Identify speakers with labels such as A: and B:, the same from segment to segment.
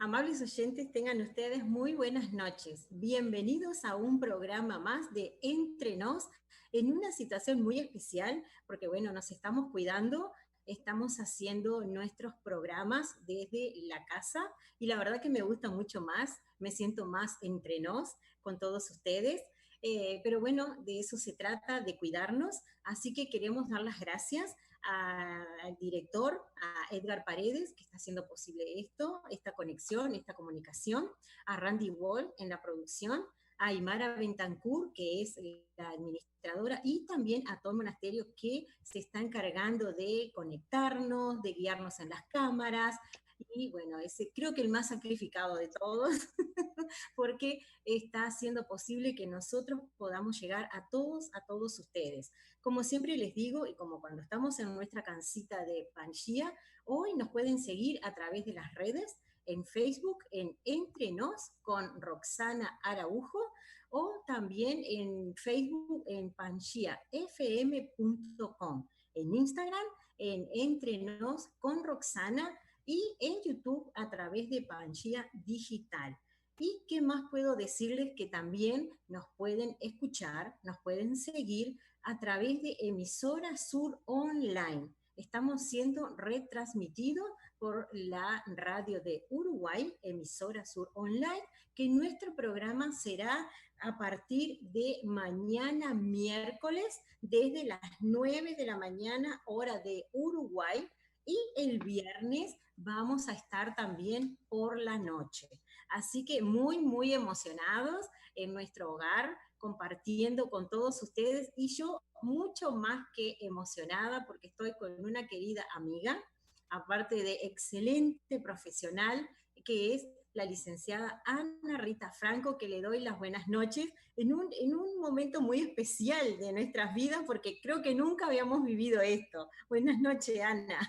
A: Amables oyentes, tengan ustedes muy buenas noches. Bienvenidos a un programa más de Entre Nos, en una situación muy especial, porque bueno, nos estamos cuidando, estamos haciendo nuestros programas desde la casa, y la verdad que me gusta mucho más, me siento más entre nos con todos ustedes. Pero bueno, de eso se trata, de cuidarnos, así que queremos dar las gracias al director, a Edgar Paredes, que está haciendo posible esto, esta conexión, esta comunicación, a Randy Wall en la producción, a Aymara Bentancur, que es la administradora, y también a todo el monasterio que se está encargando de conectarnos, de guiarnos en las cámaras, y bueno, ese creo que el más sacrificado de todos, porque está haciendo posible que nosotros podamos llegar a todos ustedes. Como siempre les digo, y como cuando estamos en nuestra cancita de Pangea, hoy nos pueden seguir a través de las redes, en Facebook, en Entre Nos, con Roxana Araujo, o también en Facebook, en pangeafm.com, en Instagram, en Entre Nos con Roxana, y en YouTube a través de Pangea Digital. ¿Y qué más puedo decirles? Que también nos pueden escuchar, nos pueden seguir a través de Emisora Sur Online. Estamos siendo retransmitidos por la radio de Uruguay, Emisora Sur Online, que nuestro programa será a partir de mañana miércoles, desde las 9 de la mañana, hora de Uruguay, y el viernes vamos a estar también por la noche. Así que muy emocionados en nuestro hogar, compartiendo con todos ustedes, y yo mucho más que emocionada porque estoy con una querida amiga, aparte de excelente profesional, que es la licenciada Ana Rita Franco, que le doy las buenas noches en un momento muy especial de nuestras vidas, porque creo que nunca habíamos vivido esto. Buenas noches, Ana.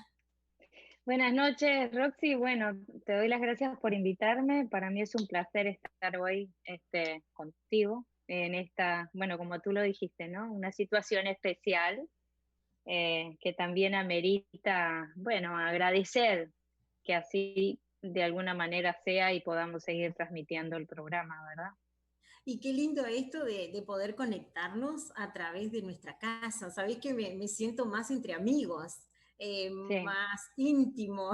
B: Buenas noches, Roxy. Bueno, te doy las gracias por invitarme. Para mí es un placer estar hoy contigo en esta, bueno, como tú lo dijiste, ¿no? Una situación especial que también amerita, bueno, agradecer que así de alguna manera sea y podamos seguir transmitiendo el programa, ¿verdad?
A: Y qué lindo esto de poder conectarnos a través de nuestra casa. Sabéis que me siento más entre amigos,
B: Sí,
A: más íntimo.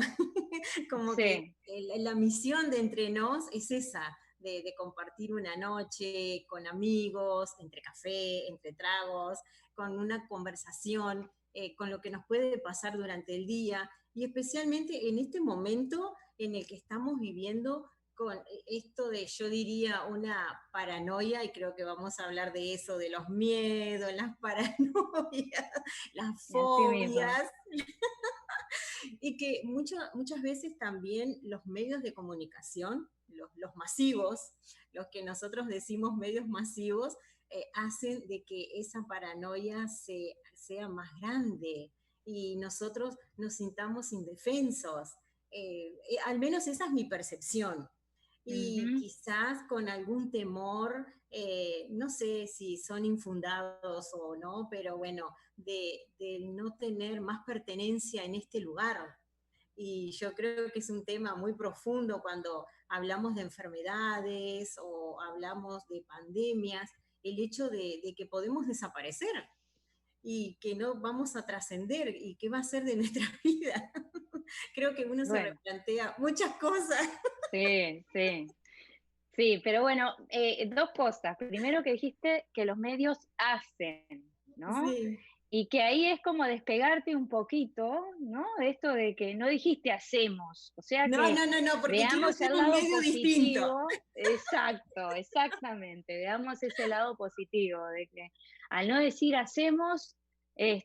A: Como que
B: sí.
A: la misión de Entre Nos es esa, de compartir una noche con amigos, entre café, entre tragos, con una conversación, con lo que nos puede pasar durante el día, y especialmente en este momento en el que estamos viviendo con esto de, yo diría, una paranoia, y creo que vamos a hablar de eso, de los miedos, las paranoias, las
B: Así mismo.
A: fobias, y que muchas veces también los medios de comunicación, los masivos, los que nosotros decimos medios masivos, hacen de que esa paranoia sea más grande y nosotros nos sintamos indefensos. Al menos esa es mi percepción. Y
B: Ujú.
A: quizás con algún temor, no sé si son infundados o no, pero bueno, de no tener más pertenencia en este lugar. Y yo creo que es un tema muy profundo cuando hablamos de enfermedades o hablamos de pandemias, el hecho de que podemos desaparecer y que no vamos a trascender, y qué va a ser de nuestra vida. Creo que uno se
B: Bueno,
A: replantea muchas cosas.
B: sí, sí. Sí, pero bueno, dos cosas. Primero que dijiste que los medios hacen, ¿no?
A: Sí.
B: Y que ahí es como despegarte un poquito, ¿no? De esto de que no dijiste hacemos, o sea
A: No,
B: que
A: no, no, no, porque quiero
B: veamos
A: ser
B: el
A: un
B: lado
A: medio distinto.
B: positivo, exacto, exactamente, veamos ese lado positivo, de que al no decir hacemos,
A: No me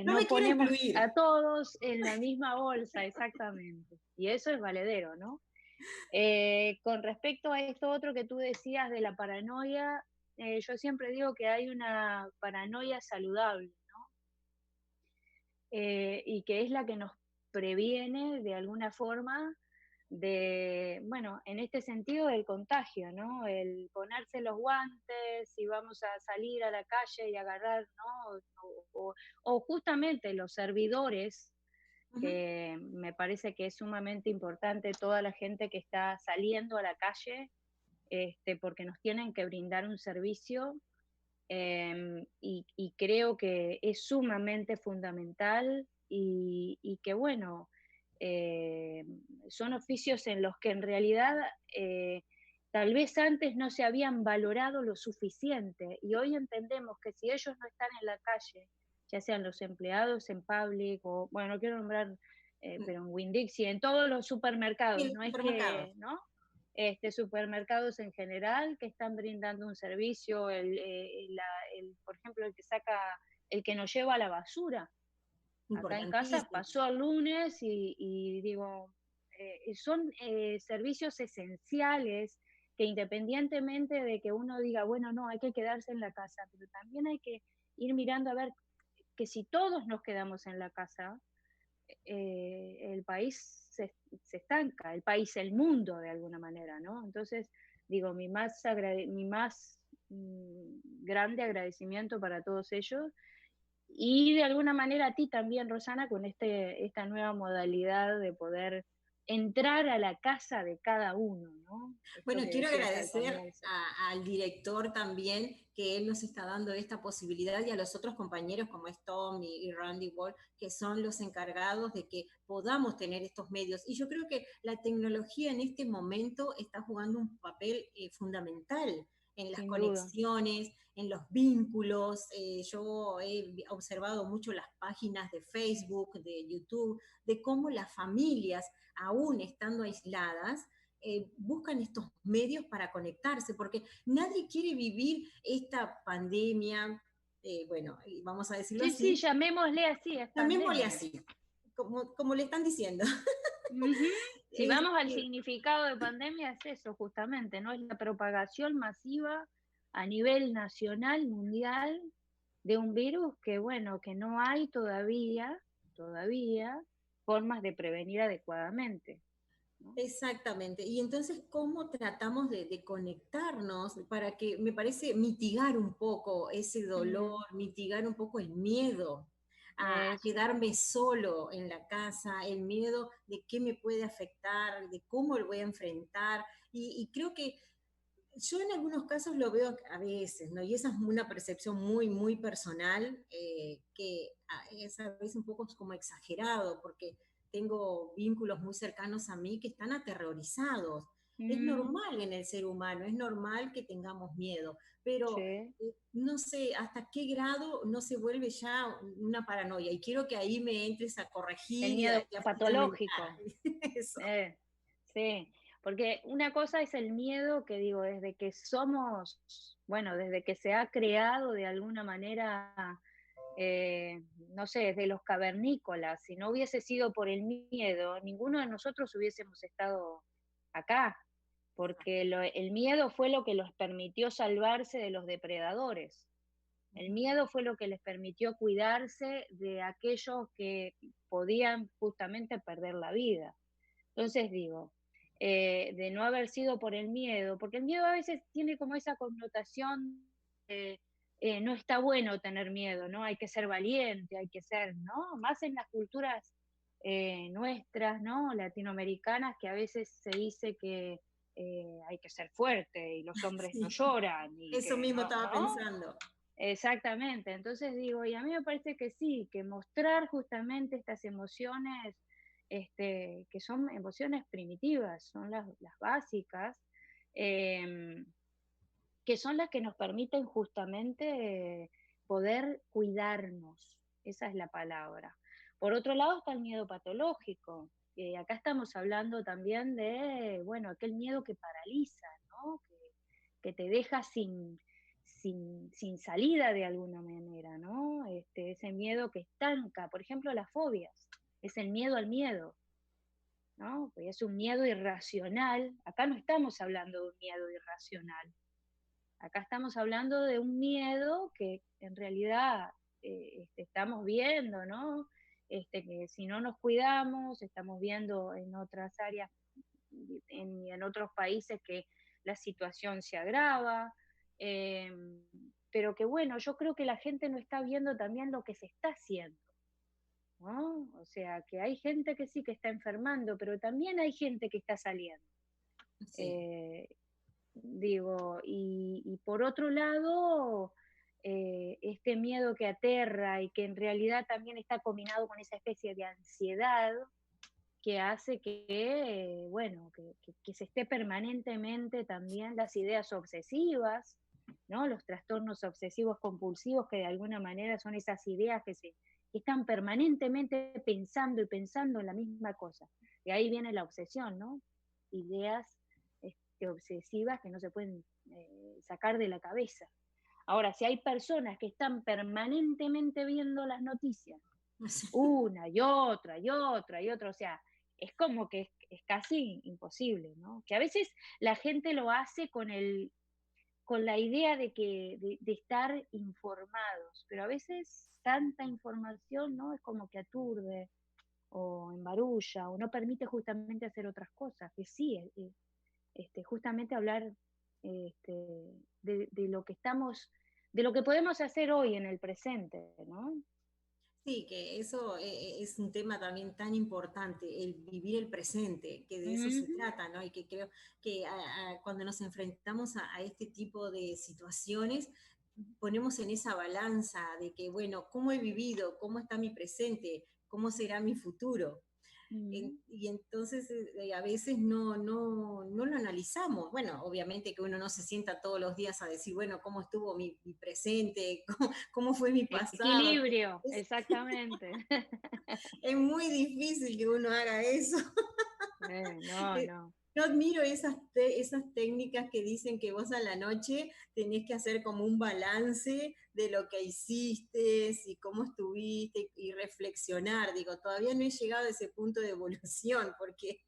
B: no
A: quiero
B: ponemos
A: incluir.
B: a todos en la misma bolsa, exactamente. Y eso es valedero, ¿no? Con respecto a esto otro que tú decías de la paranoia, yo siempre digo que hay una paranoia saludable, y que es la que nos previene de alguna forma de, bueno, en este sentido del contagio, ¿no? El ponerse los guantes y vamos a salir a la calle y agarrar, ¿no? O justamente los servidores
A: Ujú.
B: que me parece que es sumamente importante toda la gente que está saliendo a la calle, porque nos tienen que brindar un servicio, y creo que es sumamente fundamental y que bueno, eh, son oficios en los que en realidad tal vez antes no se habían valorado lo suficiente y hoy entendemos que si ellos no están en la calle, ya sean los empleados en Public o, bueno, no quiero nombrar,
A: Mm,
B: pero en Winn-Dixie, en todos los
A: y
B: supermercados,
A: el
B: no es
A: supermercado.
B: que, ¿no? Supermercados en general que están brindando un servicio, por ejemplo, el que nos lleva a la basura. Acá en casa
A: Importantísimo.
B: pasó el lunes y digo, son servicios esenciales que independientemente de que uno diga, bueno, no, hay que quedarse en la casa, pero también hay que ir mirando a ver que si todos nos quedamos en la casa, el país se estanca, el país, el mundo de alguna manera, ¿no? Entonces, digo, mi más grande agradecimiento para todos ellos y de alguna manera a ti también, Rosana, con esta nueva modalidad de poder entrar a la casa de cada uno, ¿no? Esto
A: Bueno,
B: que
A: quiero
B: decías al
A: agradecer
B: comienzo.
A: al director también, que él nos está dando esta posibilidad, y a los otros compañeros como es Tom y Randy Wall, que son los encargados de que podamos tener estos medios. Y yo creo que la tecnología en este momento está jugando un papel fundamental en las
B: Sin duda.
A: conexiones, en los vínculos. Yo he observado mucho las páginas de Facebook, de YouTube, de cómo las familias, aún estando aisladas, buscan estos medios para conectarse, porque nadie quiere vivir esta pandemia, bueno, vamos a decirlo
B: Sí, sí,
A: así,
B: llamémosle así, es
A: llamémosle
B: pandemia.
A: así, como le están diciendo.
B: Ujú. Si vamos al
A: Este,
B: significado de pandemia, es eso justamente, ¿no? Es la propagación masiva a nivel nacional, mundial, de un virus que, bueno, que no hay todavía formas de prevenir adecuadamente, ¿no?
A: exactamente. Y entonces, ¿cómo tratamos de conectarnos para que, me parece, mitigar un poco ese dolor,
B: Mm,
A: mitigar un poco el miedo a
B: eso.
A: quedarme solo en la casa, el miedo de qué me puede afectar, de cómo lo voy a enfrentar? Y creo que yo en algunos casos lo veo a veces, ¿no? Y esa es una percepción muy, muy personal, que es a veces un poco como exagerado, porque tengo vínculos muy cercanos a mí que están aterrorizados. Es
B: Mm,
A: normal en el ser humano, es normal que tengamos miedo, pero
B: sí.
A: no sé hasta qué grado no se vuelve ya una paranoia. Y quiero que ahí me entres a
B: El
A: corregir
B: miedo
A: y a fundamentar.
B: patológico.
A: Eso.
B: Eh, sí, porque una cosa es el miedo que digo, desde que somos, bueno, desde que se ha creado de alguna manera, no sé, desde los cavernícolas, si no hubiese sido por el miedo, ninguno de nosotros hubiésemos estado acá, porque el miedo fue lo que los permitió salvarse de los depredadores. El miedo fue lo que les permitió cuidarse de aquellos que podían justamente perder la vida. Entonces digo, de no haber sido por el miedo, porque el miedo a veces tiene como esa connotación, no está bueno tener miedo, ¿no? Hay que ser valiente, hay que ser, ¿no? Más en las culturas nuestras, ¿no? Latinoamericanas, que a veces se dice que hay que ser fuerte y los hombres no
A: Sí,
B: lloran y
A: eso
B: que
A: mismo
B: no,
A: estaba
B: ¿no?
A: pensando.
B: Exactamente, entonces digo, y a mí me parece que sí, que mostrar justamente estas emociones, que son emociones primitivas, son las básicas, em, que son las que nos permiten justamente poder cuidarnos, esa es la palabra. Por otro lado está el miedo patológico, acá estamos hablando también de, bueno, aquel miedo que paraliza, ¿no? Que te deja sin salida de alguna manera, ¿no? Ese miedo que estanca, por ejemplo, las fobias, es el miedo al miedo, ¿no? Pues es un miedo irracional. Acá no estamos hablando de un miedo irracional, acá estamos hablando de un miedo que en realidad estamos viendo, ¿no? Que si no nos cuidamos, estamos viendo en otras áreas, en otros países que la situación se agrava, eh, pero que bueno, yo creo que la gente no está viendo también lo que se está haciendo. ¿no? O sea, que hay gente que sí que está enfermando, pero también hay gente que está saliendo.
A: Sí,
B: Eh, Digo, y por otro lado, este miedo que aterra y que en realidad también está combinado con esa especie de ansiedad que hace que, bueno, que se esté permanentemente también las ideas obsesivas, ¿no? Los trastornos obsesivos compulsivos, que de alguna manera son esas ideas que están permanentemente pensando y pensando en la misma cosa. Y ahí viene la obsesión, ¿no? Ideas obsesivas que no se pueden sacar de la cabeza. Ahora, si hay personas que están permanentemente viendo las noticias, una y otra y otra y otra, o sea, es como que es casi imposible, ¿no? Que a veces la gente lo hace con la idea de estar informados, pero a veces tanta información, ¿no? Es como que aturde o embarulla o no permite justamente hacer otras cosas, que sí, justamente hablar este, de lo que estamos, de lo que podemos hacer hoy en el presente, ¿no?
A: sí, que eso es un tema también tan importante, el vivir el presente, que de eso se
B: Ujú.
A: trata, ¿no? Y que creo que cuando nos enfrentamos a este tipo de situaciones, ponemos en esa balanza de que, bueno, ¿cómo he vivido? ¿Cómo está mi presente? ¿Cómo será mi futuro?
B: Ujú.
A: Y entonces a veces no lo analizamos. Bueno, obviamente que uno no se sienta todos los días a decir, bueno, ¿cómo estuvo mi presente? ¿Cómo fue mi pasado?
B: Equilibrio,
A: Es,
B: exactamente.
A: es muy difícil que uno haga eso.
B: No, no.
A: Yo admiro esas técnicas que dicen que vos a la noche tenés que hacer como un balance de lo que hiciste y cómo estuviste y reflexionar. Digo, todavía no he llegado a ese punto de evolución porque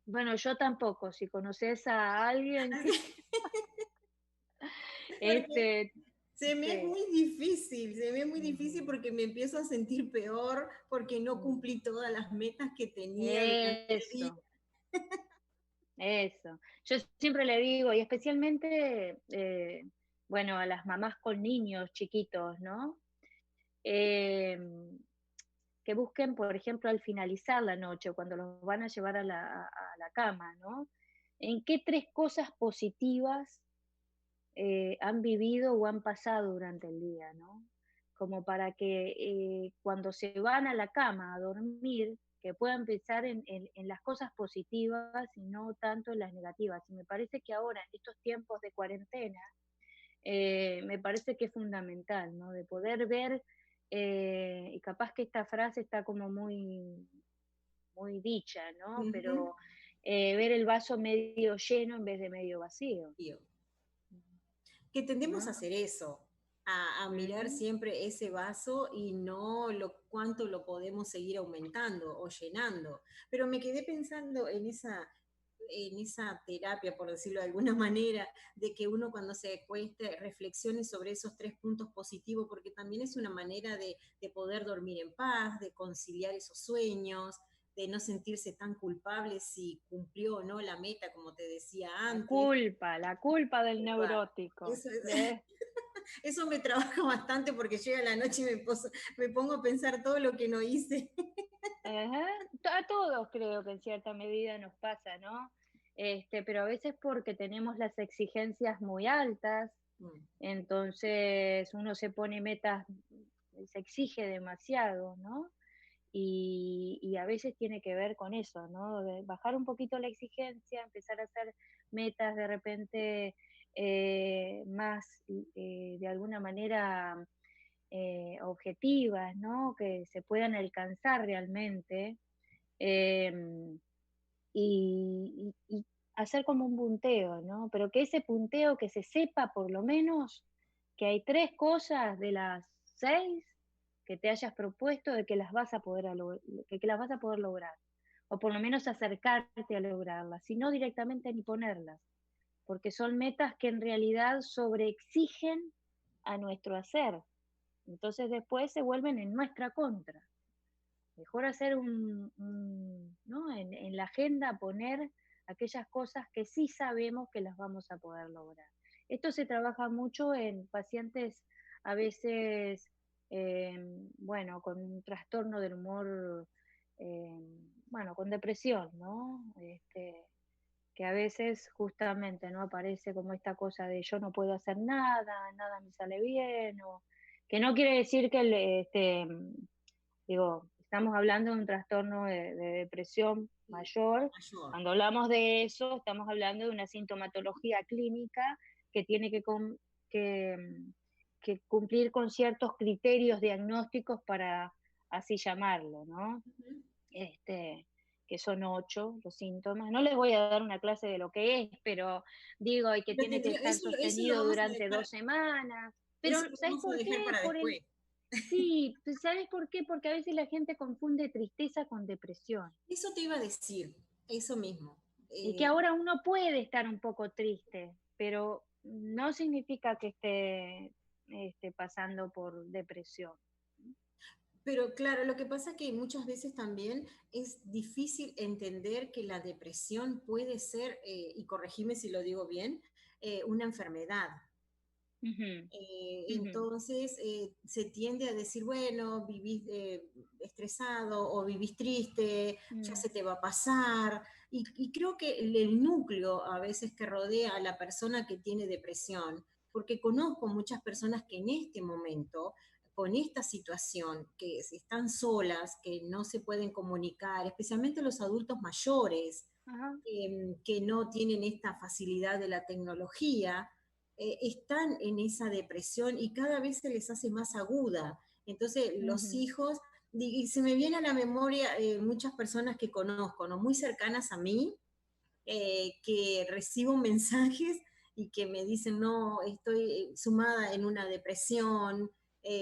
B: Bueno, yo tampoco. Si conoces a alguien que,
A: porque
B: este,
A: se me es
B: sí,
A: muy difícil, se me es muy difícil
B: ujú,
A: porque me empiezo a sentir peor porque no
B: mm.
A: cumplí todas las metas que tenía durante el día.
B: Eso, eso. Yo siempre le digo, y especialmente, bueno, a las mamás con niños chiquitos, ¿no? Em, que busquen, por ejemplo, al finalizar la noche, cuando los van a llevar a la cama, ¿no? ¿En qué tres cosas positivas han vivido o han pasado durante el día, ¿no? Como para que cuando se van a la cama a dormir, que puedan pensar en las cosas positivas y no tanto en las negativas. Y me parece que ahora, en estos tiempos de cuarentena, me parece que es fundamental, ¿no? De poder ver, y capaz que esta frase está como muy, muy dicha, ¿no?
A: Ujú.
B: Pero ver el vaso medio lleno en vez de medio vacío,
A: Que tendemos a
B: ¿no?
A: hacer eso, a mirar
B: Ujú.
A: siempre ese vaso y no cuánto lo podemos seguir aumentando o llenando. Pero me quedé pensando en esa terapia, por decirlo de alguna manera, de que uno cuando se acueste reflexione sobre esos tres puntos positivos, porque también es una manera de poder dormir en paz, de conciliar esos sueños, de no sentirse tan culpable si cumplió o no la meta, como te decía antes.
B: La culpa del neurótico.
A: Eso, eso me trabaja bastante porque llega la noche y me pongo a pensar todo lo que no hice.
B: Ajá. A todos creo que en cierta medida nos pasa, ¿no? Pero a veces porque tenemos las exigencias muy altas,
A: Mm.
B: entonces uno se pone metas, se exige demasiado, ¿no? Y a veces tiene que ver con eso, ¿no? De bajar un poquito la exigencia, empezar a hacer metas de repente más, de alguna manera, objetivas, ¿no? Que se puedan alcanzar realmente, em, y hacer como un punteo, ¿no? Pero que ese punteo que se sepa por lo menos que hay 3 cosas de las 6 que te hayas propuesto de que las vas a poder que las vas a poder lograr, o por lo menos acercarte a lograrlas, si no directamente ni ponerlas, porque son metas que en realidad sobreexigen a nuestro hacer. Entonces después se vuelven en nuestra contra. Mejor hacer ¿no? En la agenda poner aquellas cosas que sí sabemos que las vamos a poder lograr. Esto se trabaja mucho en pacientes a veces bueno, con un trastorno del humor, eh, bueno, con depresión, ¿no? Que a veces justamente, ¿no? Aparece como esta cosa de yo no puedo hacer nada, nada me sale bien, o que no quiere decir que digo, estamos hablando de un trastorno de depresión
A: Sí,
B: mayor.
A: mayor.
B: Cuando hablamos de eso, estamos hablando de una sintomatología clínica que tiene que, mm, que cumplir con ciertos criterios diagnósticos para así llamarlo, ¿no?
A: Ujú.
B: este, que son 8 los síntomas. No les voy a dar una clase de lo que es, pero digo, y que
A: Pero
B: tiene que estar
A: eso lo
B: sostenido
A: vamos a
B: durante
A: dejar,
B: 2 semanas. Pero,
A: eso lo
B: ¿sabes
A: vamos a
B: por
A: dejar
B: qué?
A: para
B: Por el,
A: después.
B: sí, pues, ¿sabes por qué? Porque a veces la gente confunde tristeza con depresión.
A: Eso te iba a decir, eso mismo.
B: Y que ahora uno puede estar un poco triste, pero no significa que esté pasando por depresión.
A: Pero claro, lo que pasa es que muchas veces también es difícil entender que la depresión puede ser, y corregime si lo digo bien, una enfermedad.
B: Ujú, ujú,
A: Entonces se tiende a decir, bueno, vivís estresado o vivís triste, ya
B: mm,
A: se te va a pasar. Y creo que el núcleo a veces que rodea a la persona que tiene depresión, porque conozco muchas personas que en este momento, con esta situación, que están solas, que no se pueden comunicar, especialmente los adultos mayores,
B: ajá,
A: que no tienen esta facilidad de la tecnología, están en esa depresión y cada vez se les hace más aguda. Entonces los
B: ujú,
A: hijos, y se me viene a la memoria muchas personas que conozco, ¿no? Muy cercanas a mí, que recibo mensajes y que me dicen, no, estoy sumada en una depresión,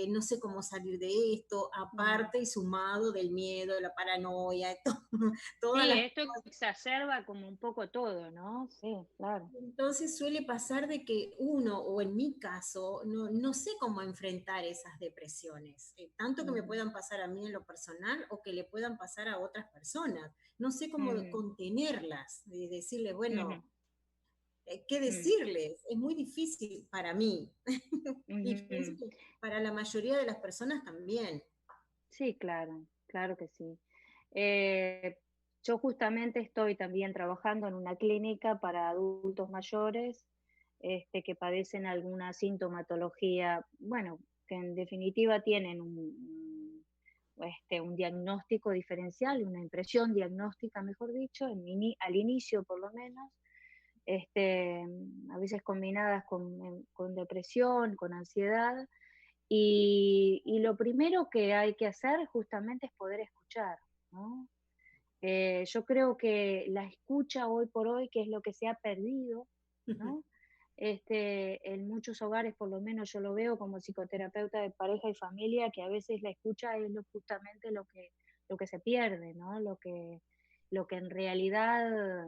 A: no sé cómo salir de esto,
B: mm.
A: aparte y sumado del miedo, de la paranoia, todas
B: Sí,
A: las.
B: esto exacerba como un poco todo, ¿no? Sí, claro.
A: Entonces suele pasar de que uno, o en mi caso, no sé cómo enfrentar esas depresiones, tanto que me
B: Ujú,
A: puedan pasar a mí en lo personal o que le puedan pasar a otras personas. No sé cómo
B: ujú,
A: contenerlas, de decirle,
B: ujú,
A: bueno, ¿qué
B: mm,
A: decirles? Es muy difícil para mí y pienso
B: ujú.
A: que para la mayoría de las personas también.
B: Sí, claro, claro que sí. Eh, yo justamente estoy también trabajando en una clínica para adultos mayores, que padecen alguna sintomatología, bueno, que en definitiva tienen un diagnóstico diferencial, una impresión diagnóstica, mejor dicho, al inicio por lo menos, a veces combinadas con depresión, con ansiedad, y lo primero que hay que hacer justamente es poder escuchar, ¿no? Yo creo que la escucha hoy por hoy, que es lo que se ha perdido, ¿no? En muchos hogares, por lo menos yo lo veo como psicoterapeuta de pareja y familia, que a veces la escucha es justamente lo que se pierde, ¿no? Lo que en realidad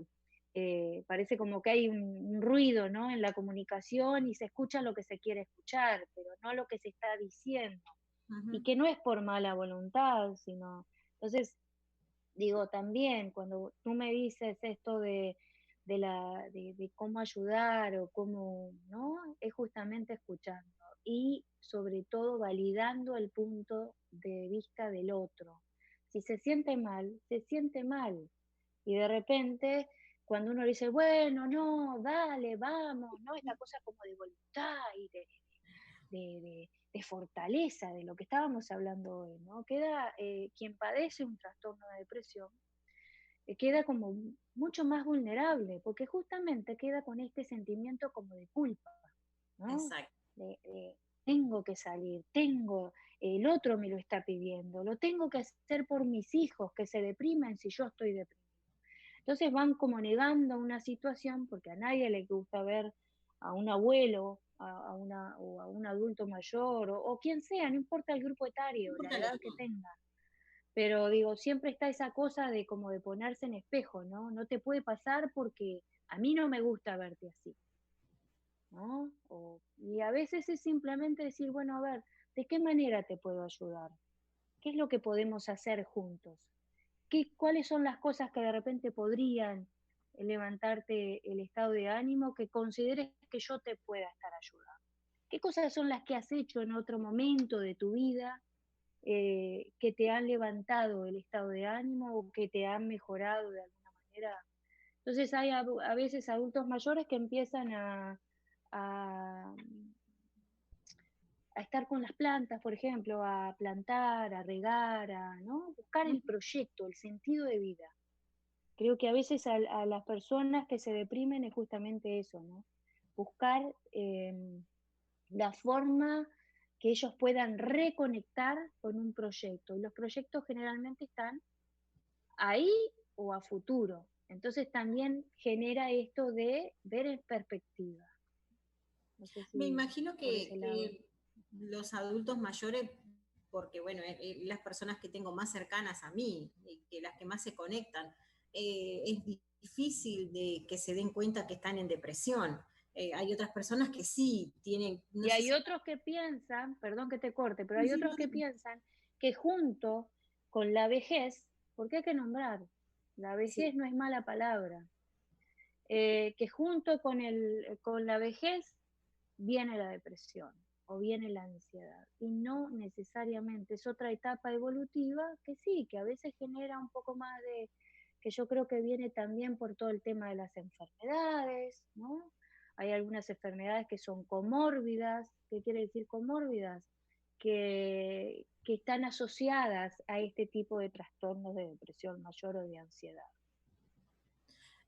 B: parece como que hay un ruido, ¿no? En la comunicación y se escucha lo que se quiere escuchar, pero no lo que se está diciendo. Y
A: Ujú.
B: que no es por mala voluntad, sino. Entonces, digo, también cuando tú me dices esto de cómo ayudar o cómo, ¿no? Es justamente escuchando y sobre todo validando el punto de vista del otro. Si se siente mal, se siente mal. Y de repente, cuando uno dice, bueno, no, dale, vamos, ¿no? Esta cosa como de voluntad y de fortaleza, de lo que estábamos hablando hoy, ¿no? Queda, quien padece un trastorno de depresión, queda como mucho más vulnerable, porque justamente queda con este sentimiento como de culpa, ¿no?
A: Exacto.
B: Tengo que salir, el otro me lo está pidiendo, lo tengo que hacer por mis hijos que se deprimen si yo estoy deprimido. Entonces van como negando una situación porque a nadie le gusta ver a un abuelo, o a un adulto mayor, o quien sea, no importa el grupo
A: No
B: etario, la
A: importa la
B: edad que
A: edad.
B: tenga. Pero digo, siempre está esa cosa de como de ponerse en espejo, ¿no? No te puede pasar porque a mí no me gusta verte así, ¿no? Y a veces es simplemente decir, bueno, a ver, ¿de qué manera te puedo ayudar? ¿Qué es lo que podemos hacer juntos? ¿Cuáles son las cosas que de repente podrían levantarte el estado de ánimo que consideres que yo te pueda estar ayudando? ¿Qué cosas son las que has hecho en otro momento de tu vida que te han levantado el estado de ánimo o que te han mejorado de alguna manera? Entonces hay a veces adultos mayores que empiezan a, a estar con las plantas, por ejemplo, a plantar, a regar, ¿no? Buscar el proyecto, el sentido de vida. Creo que a veces a las personas que se deprimen es justamente eso, ¿no? Buscar la forma que ellos puedan reconectar con un proyecto. Y los proyectos generalmente están ahí o a futuro. Entonces también genera esto de ver en perspectiva. No sé
A: Me
B: si
A: imagino
B: por ese lado.
A: que los adultos mayores, porque bueno, las personas que tengo más cercanas a mí, que las que más se conectan, es difícil de que se den cuenta que están en depresión. Hay otras personas que sí tienen, no
B: Y
A: sé
B: hay
A: si...
B: otros que piensan, perdón que te corte, pero hay otros que piensan que junto con la vejez, porque hay que nombrar, la
A: Sí,
B: vejez no es mala palabra, que junto con la vejez viene la depresión o viene la ansiedad. Y no necesariamente, es otra etapa evolutiva que sí, que a veces genera un poco más de, que yo creo que viene también por todo el tema de las enfermedades, ¿no? Hay algunas enfermedades que son comórbidas. ¿Qué quiere decir comórbidas? Que están asociadas a este tipo de trastornos de depresión mayor o de ansiedad.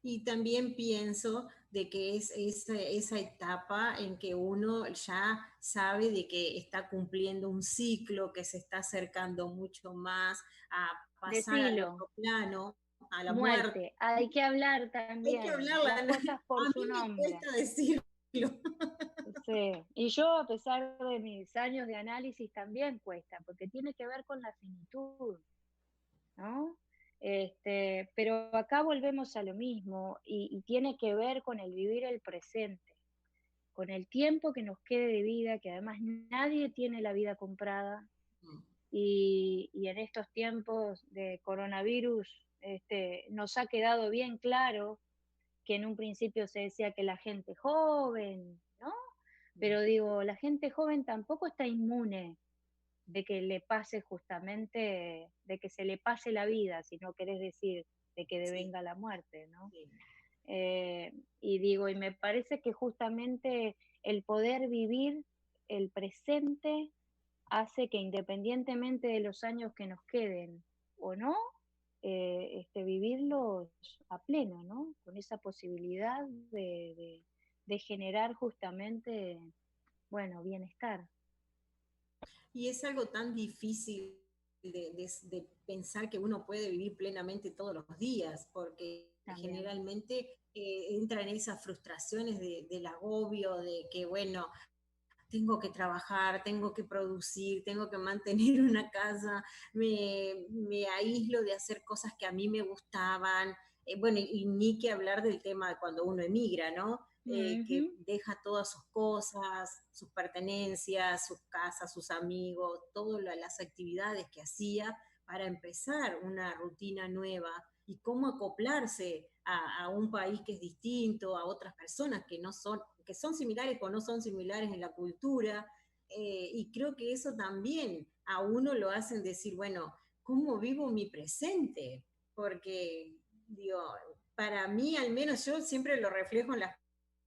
A: y también pienso de que es esa etapa en que uno ya sabe de que está cumpliendo un ciclo, que se está acercando mucho más a pasar al
B: Decilo,
A: otro plano, a la muerte.
B: muerte, hay que hablar
A: Hay que
B: también
A: hablarla.
B: las cosas por
A: A
B: su
A: mí me
B: nombre.
A: cuesta decirlo.
B: Sí, y yo a pesar de mis años de análisis también cuesta, porque tiene que ver con la finitud, ¿no? Pero acá volvemos a lo mismo y tiene que ver con el vivir el presente, con el tiempo que nos quede de vida, que además nadie tiene la vida comprada y en estos tiempos de coronavirus nos ha quedado bien claro que en un principio se decía que la gente joven, ¿no? Pero digo, la gente joven tampoco está inmune de que le pase justamente, de que se le pase la vida, si no querés decir de que
A: Sí,
B: devenga la muerte, ¿no?
A: sí.
B: Y digo, y me parece que justamente el poder vivir el presente hace que independientemente de los años que nos queden o no, vivirlos a pleno, ¿no? Con esa posibilidad de generar justamente, bueno, bienestar.
A: Y es algo tan difícil de pensar que uno puede vivir plenamente todos los días, porque
B: También.
A: generalmente entra en esas frustraciones del agobio, de que, bueno, tengo que trabajar, tengo que producir, tengo que mantener una casa, me aíslo de hacer cosas que a mí me gustaban. Bueno, y ni que hablar del tema de cuando uno emigra, ¿no? Que
B: Ujú.
A: deja todas sus cosas, sus pertenencias, sus casas, sus amigos, todas las actividades que hacía para empezar una rutina nueva y cómo acoplarse a un país que es distinto, a otras personas que son similares o no son similares en la cultura, y creo que eso también a uno lo hacen decir, bueno, ¿cómo vivo mi presente? Porque, digo, para mí al menos yo siempre lo reflejo en las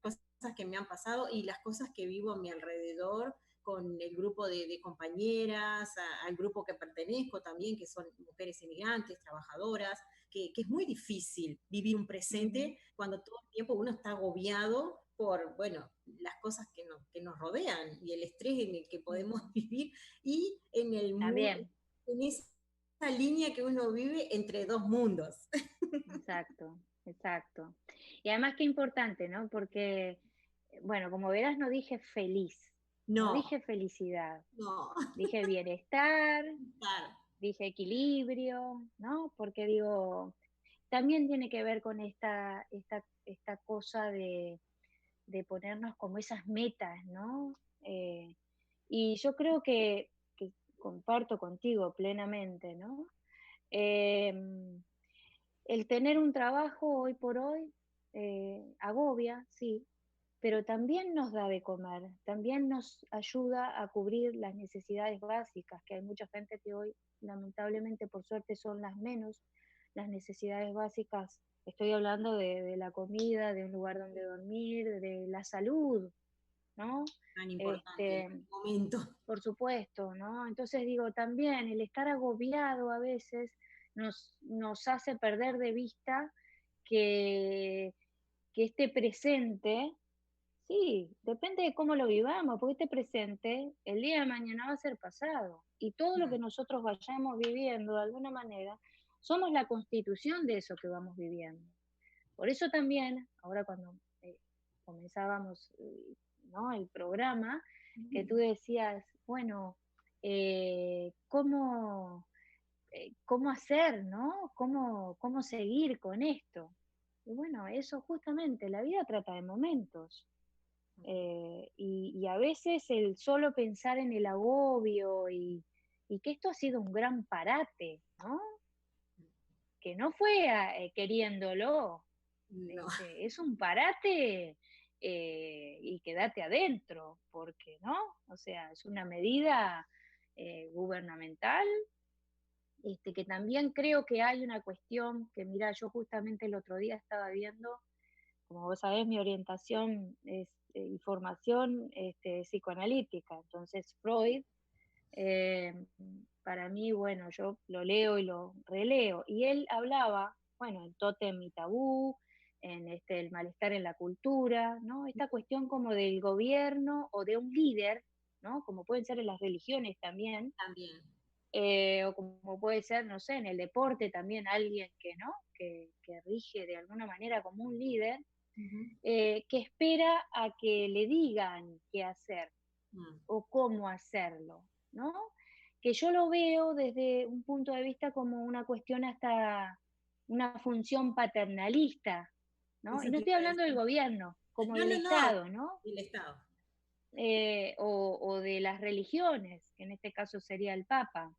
A: cosas que me han pasado y las cosas que vivo a mi alrededor con el grupo de compañeras, al grupo que pertenezco también, que son mujeres inmigrantes, trabajadoras, que es muy difícil vivir un
B: Ujú.
A: presente cuando todo el tiempo uno está agobiado por, bueno, las cosas que nos rodean y el estrés en el que podemos
B: Ujú.
A: vivir y en,
B: También,
A: en esa línea que uno vive entre dos mundos.
B: exacto, exacto. Y además qué importante, ¿no? Porque, bueno, como verás, no dije feliz, no
A: No,
B: dije felicidad,
A: no,
B: dije bienestar,
A: claro.
B: dije equilibrio, ¿no? Porque digo, también tiene que ver con esta cosa de ponernos como esas metas, ¿no? Y yo creo que comparto contigo plenamente, ¿no? Em, el tener un trabajo hoy por hoy agobia, sí, pero también nos da de comer, también nos ayuda a cubrir las necesidades básicas, que hay mucha gente que hoy, lamentablemente, por suerte, son las menos, las necesidades básicas. Estoy hablando de la comida, de un lugar donde dormir, de la salud, ¿no?
A: Tan importante en este momento.
B: Por supuesto, ¿no? Entonces digo, también el estar agobiado a veces nos hace perder de vista que, que este presente, sí, depende de cómo lo vivamos, porque este presente, el día de mañana va a ser pasado. Y todo lo que nosotros vayamos viviendo de alguna manera, somos la constitución de eso que vamos viviendo. Por eso también, ahora cuando comenzábamos, ¿no?, el programa, que tú decías, bueno, ¿cómo hacer, ¿no? ¿Cómo seguir con esto? Y bueno, eso justamente, la vida trata de momentos. Y a veces el solo pensar en el agobio y que esto ha sido un gran parate, ¿no? Que no fue queriéndolo,
A: No.
B: es un parate y quédate adentro, porque no, o sea, es una medida gubernamental, que también creo que hay una cuestión que, mira, yo justamente el otro día estaba viendo, como vos sabés, mi orientación es y formación psicoanalítica, entonces Freud, eh, para mí, bueno, yo lo leo y lo releo, y él hablaba, bueno, en Tótem y Tabú, en el malestar en la cultura, ¿no? Esta cuestión como del gobierno o de un líder, ¿no? Como pueden ser en las religiones también,
A: También.
B: o como puede ser, no sé, en el deporte también alguien que, ¿no? Que rige de alguna manera como un líder, que espera a que le digan qué hacer o cómo hacerlo, ¿no? Que yo lo veo desde un punto de vista como una cuestión hasta una función paternalista, ¿no?
A: Eso
B: Y no
A: te
B: estoy
A: iba a
B: hablando del
A: decir.
B: gobierno, como
A: No,
B: del
A: no, no,
B: Estado, ¿no?
A: el Estado.
B: O de las religiones, que en este caso sería el Papa.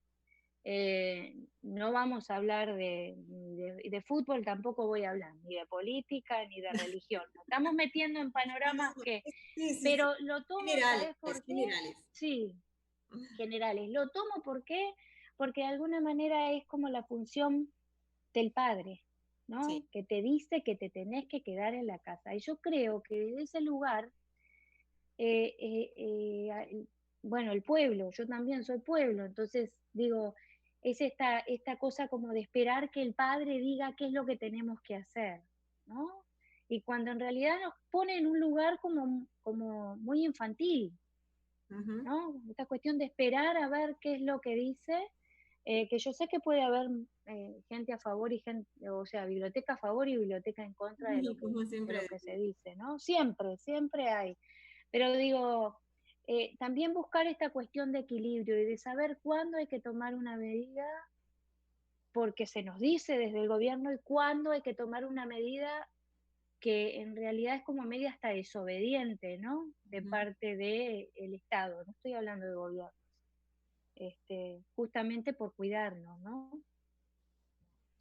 B: No vamos a hablar de fútbol, tampoco voy a hablar, ni de política, ni de religión. Nos estamos metiendo en panoramas que,
A: Sí, sí, sí.
B: pero lo tomo,
A: Generales,
B: ¿sabes por qué?
A: generales.
B: Sí, generales. Lo tomo ¿por qué? Porque de alguna manera es como la función del padre,
A: Sí.
B: ¿no? Que te dice que te tenés que quedar en la casa. Y yo creo que desde ese lugar, eh, eh, bueno, el pueblo, yo también soy pueblo, entonces digo, es esta cosa como de esperar que el padre diga qué es lo que tenemos que hacer, ¿no? Y cuando en realidad nos pone en un lugar como muy infantil,
A: Ujú.
B: ¿no? Esta cuestión de esperar a ver qué es lo que dice, que yo sé que puede haber gente a favor y gente, o sea, biblioteca a favor y biblioteca en contra de
A: Y como
B: de
A: siempre
B: lo que se
A: decimos.
B: dice, ¿no? Siempre, siempre hay. Pero digo, también buscar esta cuestión de equilibrio y de saber cuándo hay que tomar una medida porque se nos dice desde el gobierno y cuándo hay que tomar una medida que en realidad es como media hasta desobediente, ¿no? De
A: Ujú.
B: parte del Estado, no estoy hablando de gobierno, justamente por cuidarnos, ¿no?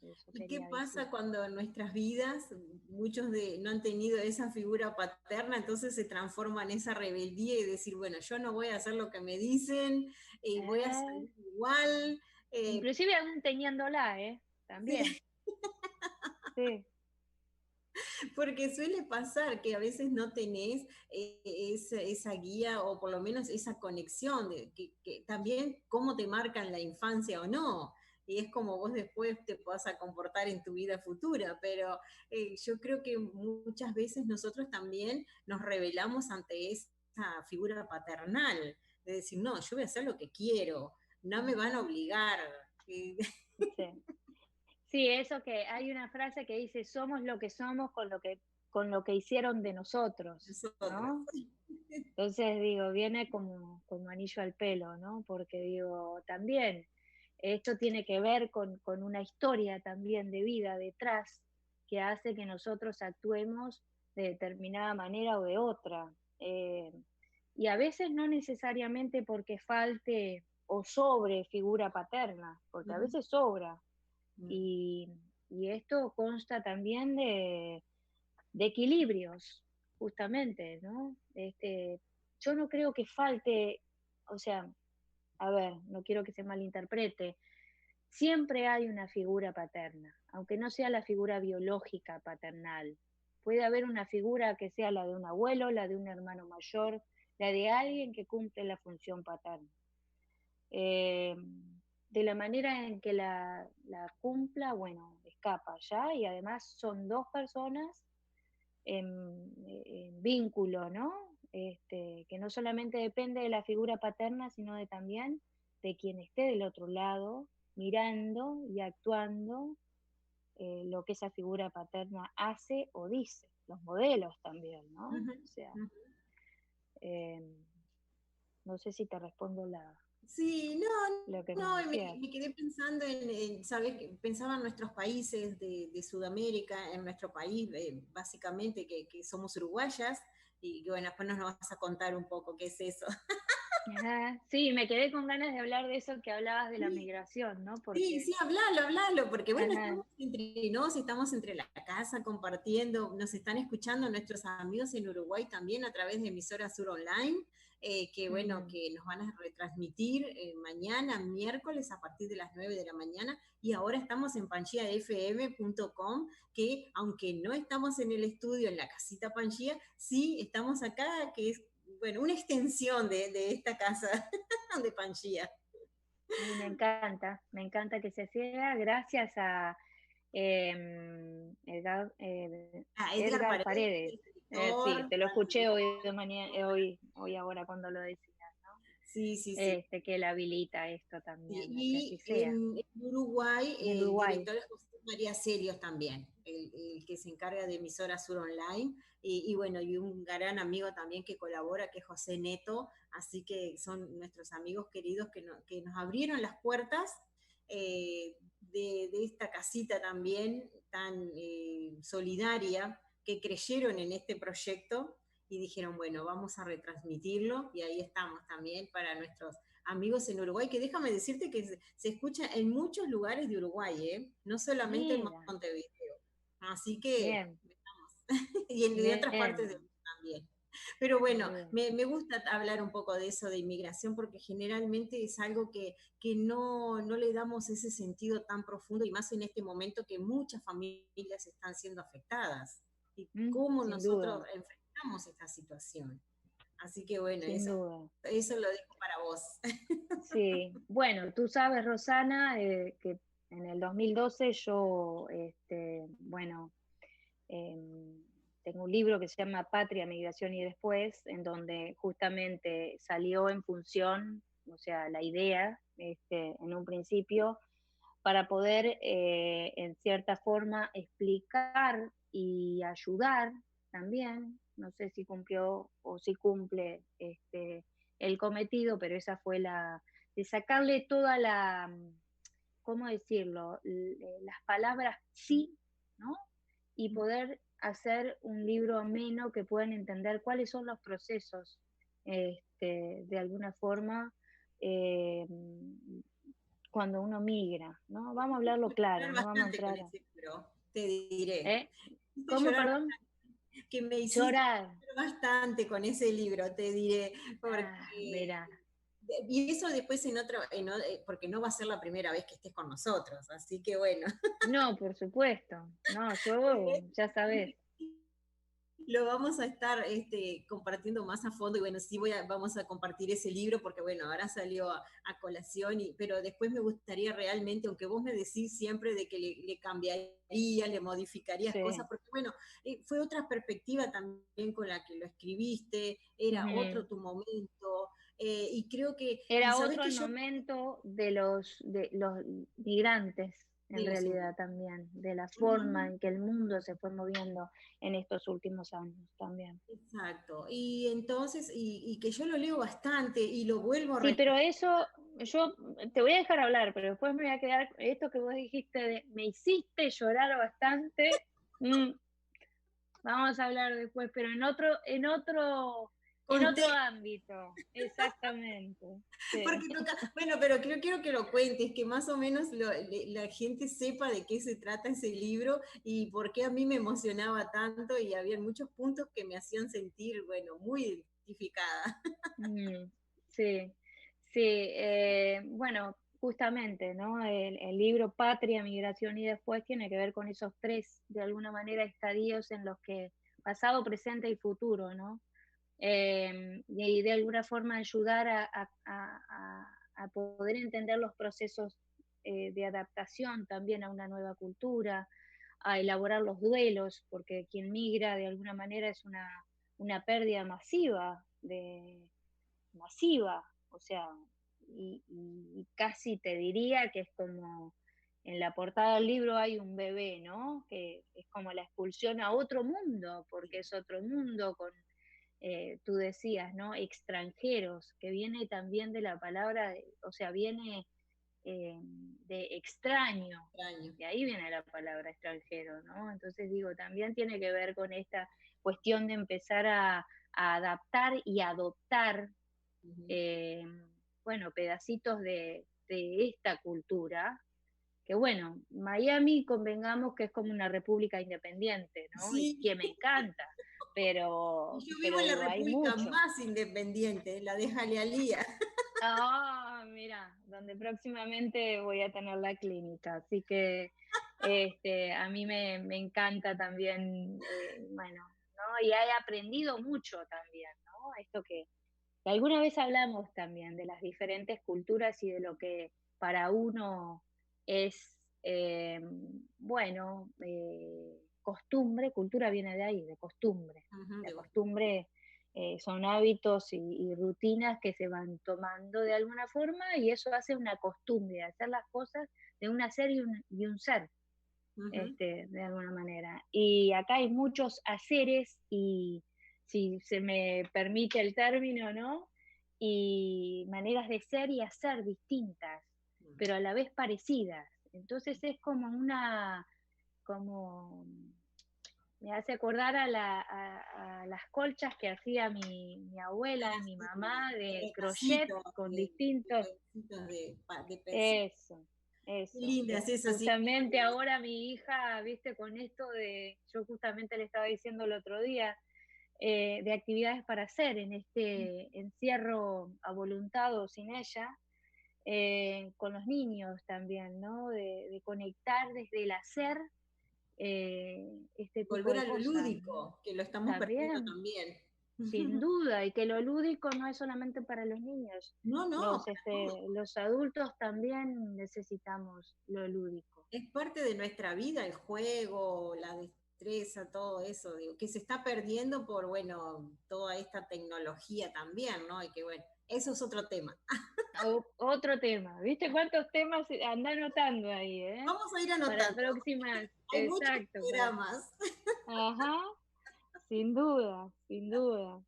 B: Eso
A: ¿Y qué
B: quería decir.
A: pasa cuando en nuestras vidas muchos no han tenido esa figura paterna, entonces se transforma en esa rebeldía y decir, bueno, yo no voy a hacer lo que me dicen, voy a
B: Eh,
A: salir igual? eh,
B: Inclusive aún teniéndola, también,
A: sí,
B: sí.
A: porque suele pasar que a veces no tenés esa guía o por lo menos esa conexión, de que también cómo te marcan la infancia o no. Y es como vos después te vas a comportar en tu vida futura, pero yo creo que muchas veces nosotros también nos rebelamos ante esa figura paternal, de decir, no, yo voy a hacer lo que quiero, no me van a obligar.
B: Sí. Sí, eso que hay una frase que dice, somos lo que somos con lo que hicieron de nosotros,
A: Nosotros.
B: ¿no? Entonces digo, viene como anillo al pelo, ¿no? Porque digo, también esto tiene que ver con una historia también de vida detrás que hace que nosotros actuemos de determinada manera o de otra. Y a veces no necesariamente porque falte o sobre figura paterna, porque a
A: Ujú.
B: veces sobra, y, y esto consta también de equilibrios, justamente, ¿no? Yo no creo que falte, o sea, a ver, no quiero que se malinterprete, siempre hay una figura paterna, aunque no sea la figura biológica paternal. Puede haber una figura que sea la de un abuelo, la de un hermano mayor, la de alguien que cumple la función paterna. Eh, de la manera en que la cumpla, bueno, escapa ya, y además son dos personas en vínculo, ¿no? Que no solamente depende de la figura paterna, sino de también de quien esté del otro lado, mirando y actuando lo que esa figura paterna hace o dice, los modelos también, ¿no?
A: Ujú,
B: O sea,
A: ujú.
B: eh, no sé si te respondo
A: Sí,
B: lo que me
A: no, y
B: decías.
A: me quedé pensando ¿sabes? Pensaba en nuestros países de Sudamérica, en nuestro país, básicamente, que somos uruguayas, y que bueno, después nos vas a contar un poco qué es eso.
B: Ajá, sí, me quedé con ganas de hablar de eso que hablabas de la migración, ¿no?
A: Sí,
B: Porque,
A: sí, hablalo, porque bueno,
B: ajá,
A: estamos entre nos, estamos entre la casa compartiendo, nos están escuchando nuestros amigos en Uruguay también a través de Emisora Sur Online, que bueno,
B: mm,
A: que nos van a retransmitir mañana, miércoles, a partir de las 9 de la mañana, y ahora estamos en pangiafm.com, que aunque no estamos en el estudio, en la casita Pangía, sí estamos acá, que es, bueno, una extensión de esta casa de Pangía.
B: y me encanta que se haga gracias a Edgar,
A: A Edgar
B: Edgar
A: Paredes,
B: Paredes.
A: el escritor,
B: Sí, te lo
A: al
B: escuché hoy, de mañana, hoy ahora cuando lo decías, ¿no?
A: sí, sí, sí.
B: Que él habilita esto también, de que así
A: Y
B: sea.
A: en Uruguay,
B: En
A: el
B: Uruguay.
A: director es José María Celios también, el que se encarga de Emisora Sur Online, y bueno, y un gran amigo también que colabora, que es José Neto, así que son nuestros amigos queridos que nos abrieron las puertas de esta casita también tan solidaria, que creyeron en este proyecto y dijeron, bueno, vamos a retransmitirlo, y ahí estamos también para nuestros amigos en Uruguay, que déjame decirte que se escucha en muchos lugares de Uruguay, ¿eh? No solamente en
B: Mira,
A: Montevideo. Así que,
B: bien,
A: y en de otras partes del
B: bien,
A: mundo también. Pero bueno,
B: bien.
A: me gusta hablar un poco de eso de inmigración porque generalmente es algo que no le damos ese sentido tan profundo y más en este momento que muchas familias están siendo afectadas y cómo
B: Sin
A: nosotros
B: duda,
A: enfrentamos esta situación. Así que bueno,
B: sin duda.
A: eso lo dejo para vos.
B: Sí, bueno, tú sabes, Rosana, que en el 2012 yo, bueno, tengo un libro que se llama Patria, Migración y Después, en donde justamente salió en función, o sea, la idea, en un principio, para poder, en cierta forma, explicar y ayudar también, no sé si cumplió o si cumple el cometido, pero esa fue de sacarle toda ¿cómo decirlo? Las palabras sí, ¿no? Y poder hacer un libro ameno que puedan entender cuáles son los procesos, de alguna forma, eh, cuando uno migra, ¿no? Vamos a hablarlo claro,
A: Llorar
B: no vamos a
A: bastante con
B: entrar
A: ese libro, te diré.
B: ¿eh?
A: Hiciste
B: ¿Cómo,
A: llorar
B: perdón?
A: bastante, que me hiciste
B: Llorar.
A: llorar bastante con ese libro, te diré,
B: Ah,
A: porque
B: mira.
A: y eso después porque no va a ser la primera vez que estés con nosotros, así que bueno.
B: No, por supuesto. No, yo, ya sabes.
A: Lo vamos a estar compartiendo más a fondo y bueno, sí vamos a compartir ese libro porque bueno, ahora salió a colación, pero después me gustaría realmente, aunque vos me decís siempre de que le cambiaría, le modificarías cosas,
B: Sí.
A: porque bueno, fue otra perspectiva también con la que lo escribiste, era
B: Ujú.
A: otro tu momento, y creo y
B: Era
A: sabés
B: otro
A: que
B: el
A: yo,
B: momento de los migrantes, en
A: de los
B: realidad también, de la forma
A: inmigrantes.
B: en que el mundo se fue moviendo en estos últimos años también.
A: Exacto, y entonces, y que yo lo leo bastante y lo vuelvo a
B: Sí, pero eso, yo te voy a dejar hablar, pero después me voy a quedar, esto que vos dijiste me hiciste llorar bastante, vamos a hablar después, pero en otro En otro ámbito, exactamente. Sí.
A: Porque bueno, pero quiero que lo cuentes, que más o menos la gente sepa de qué se trata ese libro y por qué a mí me emocionaba tanto y había muchos puntos que me hacían sentir, bueno, muy identificada.
B: Sí, sí. Bueno, justamente, ¿no? El libro Patria, Migración y Después tiene que ver con esos tres, de alguna manera, estadios en los que pasado, presente y futuro, ¿no? Y de alguna forma ayudar a poder entender los procesos de adaptación también a una nueva cultura, a elaborar los duelos, porque quien migra de alguna manera es una pérdida masiva, o sea, y casi te diría que es como en la portada del libro hay un bebé, ¿no? Que es como la expulsión a otro mundo, porque es otro mundo con, tú decías, ¿no? Extranjeros, que viene también de la palabra, o sea, viene de extraño,
A: Extraño.
B: de ahí viene la palabra extranjero, ¿no? Entonces digo, también tiene que ver con esta cuestión de empezar a adaptar y adoptar, eh, bueno, pedacitos de esta cultura, que bueno, Miami convengamos que es como una república independiente, ¿no? Y
A: Sí,
B: que me encanta,
A: y yo vivo
B: pero
A: en la
B: digo, hay
A: república
B: mucho.
A: más independiente, la de Jalialía.
B: Ah, mira, donde próximamente voy a tener la clínica, así que a mí me encanta también, bueno, ¿no? Y he aprendido mucho también, ¿no? Esto que alguna vez hablamos también de las diferentes culturas y de lo que para uno es, bueno, costumbre. Cultura viene de ahí, de costumbre.
A: Ujú,
B: La costumbre son hábitos y rutinas que se van tomando de alguna forma y eso hace una costumbre, de hacer las cosas de un hacer y un ser,
A: ujú.
B: de alguna manera. Y acá hay muchos haceres y, si se me permite el término, ¿no? Y maneras de ser y hacer distintas, pero a la vez parecidas. Entonces es como, me hace acordar a las colchas que hacía mi abuela y mi
A: Sí,
B: mamá de crochet
A: retacitos,
B: con distintos,
A: pedacitos de pensar.
B: eso,
A: Qué
B: eso.
A: lindas esas
B: Justamente
A: imágenes.
B: ahora mi hija, viste, con esto yo justamente le estaba diciendo el otro día, de actividades para hacer en este encierro a voluntad o sin ella, con los niños también, ¿no? De conectar desde el hacer este tipo
A: Volver
B: de
A: a lo
B: cosas, ¿no?
A: lúdico, que lo estamos perdiendo
B: También,
A: también.
B: sin duda, y que lo lúdico no es solamente para los niños,
A: No, no, para todo.
B: los adultos también necesitamos lo lúdico.
A: Es parte de nuestra vida, el juego, la destreza, todo eso, digo, que se está perdiendo por, bueno, toda esta tecnología también, ¿no? Y que, bueno, eso es otro tema.
B: Otro tema, ¿viste cuántos temas anda anotando ahí,
A: Vamos a ir
B: Para
A: anotando.
B: próximas,
A: Hay muchos
B: exacto,
A: programas.
B: ajá, sin duda, sin duda.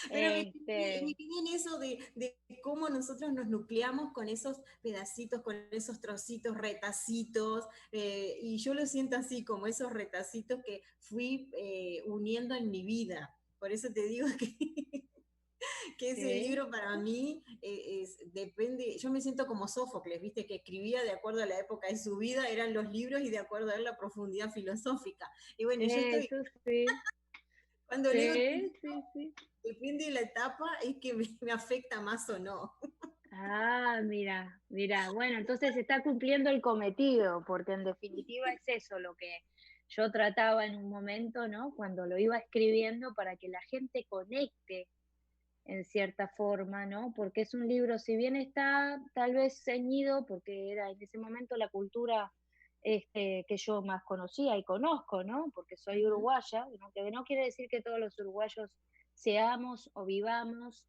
A: Pero
B: Este,
A: me quedé en eso de cómo nosotros nos nucleamos con esos pedacitos, con esos trocitos, retacitos, y yo lo siento así, como esos retacitos que fui uniendo en mi vida. Por eso te digo que ese
B: sí,
A: libro para mí depende, yo me siento como Sófocles, viste, que escribía de acuerdo a la época de su vida, eran los libros y de acuerdo a la profundidad filosófica. Y bueno, yo estoy,
B: eso sí,
A: cuando leo,
B: sí, sí, sí.
A: depende de la etapa, es que me afecta más o no.
B: Ah, mira, mira, bueno, entonces se está cumpliendo el cometido, porque en definitiva es eso lo que yo trataba en un momento, ¿no? Cuando lo iba escribiendo para que la gente conecte en cierta forma, ¿no? Porque es un libro, si bien está tal vez ceñido, porque era en ese momento la cultura que yo más conocía y conozco, ¿no? Porque soy
A: Ujú.
B: uruguaya, ¿no? Que no quiere decir que todos los uruguayos seamos o vivamos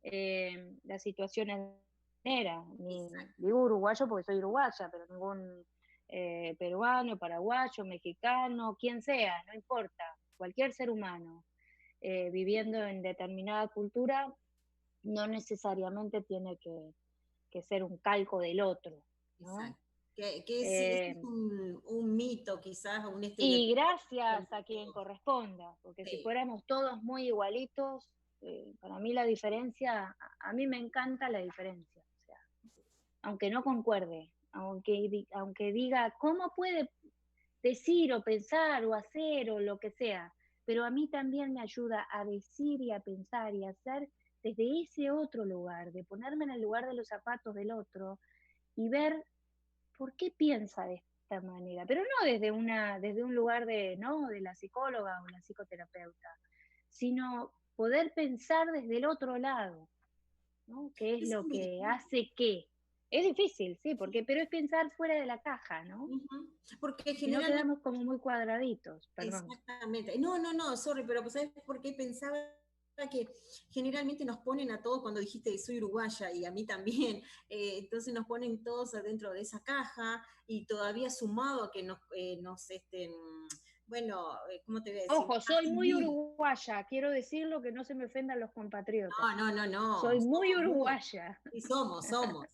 B: la situación era, ni
A: Exacto.
B: digo uruguayo porque soy uruguaya, pero ningún peruano, paraguayo, mexicano, quien sea, no importa, cualquier ser humano viviendo en determinada cultura no necesariamente tiene que ser un calco del otro, ¿no?
A: Exacto. Ese es
B: Eh,
A: un mito, quizás, un
B: y
A: estereotipo.
B: gracias a quien corresponda, porque si
A: Sí,
B: fuéramos todos muy igualitos, Para mí la diferencia, a mí me encanta la diferencia, o sea, aunque no concuerde, aunque diga, ¿cómo puede decir o pensar o hacer o lo que sea? Pero a mí también me ayuda a decir y a pensar y a hacer desde ese otro lugar, de ponerme en el lugar de los zapatos del otro y ver por qué piensa de esta manera, pero no desde un lugar de, ¿no? De la psicóloga o la psicoterapeuta, sino poder pensar desde el otro lado, ¿no? ¿Qué es
A: Es
B: lo
A: muy
B: que
A: difícil.
B: hace qué? Es difícil, sí, pero es pensar fuera de la caja, ¿no?
A: Ujú. Porque
B: Si no
A: generalmente,
B: quedamos como muy cuadraditos, perdón.
A: exactamente, no, no, no, sorry, pero ¿sabes por qué pensaba que generalmente nos ponen a todos cuando dijiste soy uruguaya y a mí también, entonces nos ponen todos adentro de esa caja y todavía sumado a que bueno, ¿cómo te voy a decir?
B: Ojo, soy muy uruguaya, quiero decirlo que no se me ofendan los compatriotas.
A: No, no, no, no,
B: Soy muy
A: somos muy,
B: uruguaya.
A: sí, somos.
B: Estamos,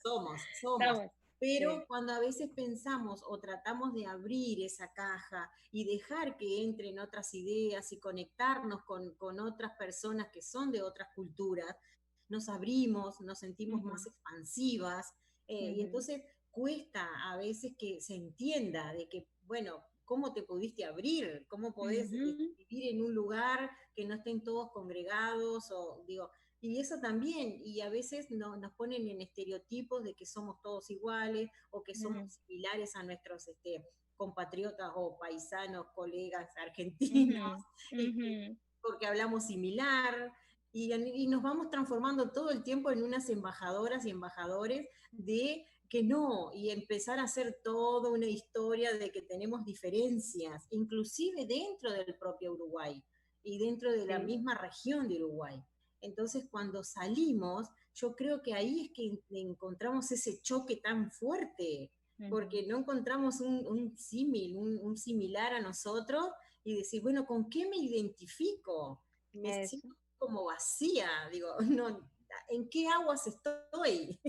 A: Pero
B: sí.
A: cuando a veces pensamos o tratamos de abrir esa caja y dejar que entren otras ideas y conectarnos con otras personas que son de otras culturas, nos abrimos, nos sentimos
B: Ujú,
A: más expansivas, y
B: ujú,
A: entonces cuesta a veces que se entienda de que, bueno, ¿cómo te pudiste abrir? ¿Cómo podés
B: ujú,
A: vivir en un lugar que no estén todos congregados? O digo, y eso también, y a veces nos ponen en estereotipos de que somos todos iguales o que somos
B: ujú,
A: similares a nuestros compatriotas o paisanos, colegas argentinos,
B: ujú,
A: y
B: ujú.
A: porque hablamos similar, y nos vamos transformando todo el tiempo en unas embajadoras y embajadores de que no, y empezar a hacer toda una historia de que tenemos diferencias, inclusive dentro del propio Uruguay y dentro de la
B: Sí.
A: misma región de Uruguay. Entonces, cuando salimos, yo creo que ahí es que encontramos ese choque tan fuerte,
B: Ujú.
A: porque no encontramos un símil, un similar a nosotros y decir, bueno, ¿con qué me identifico? Me
B: Eso.
A: siento como vacía, digo, no, ¿en qué aguas estoy?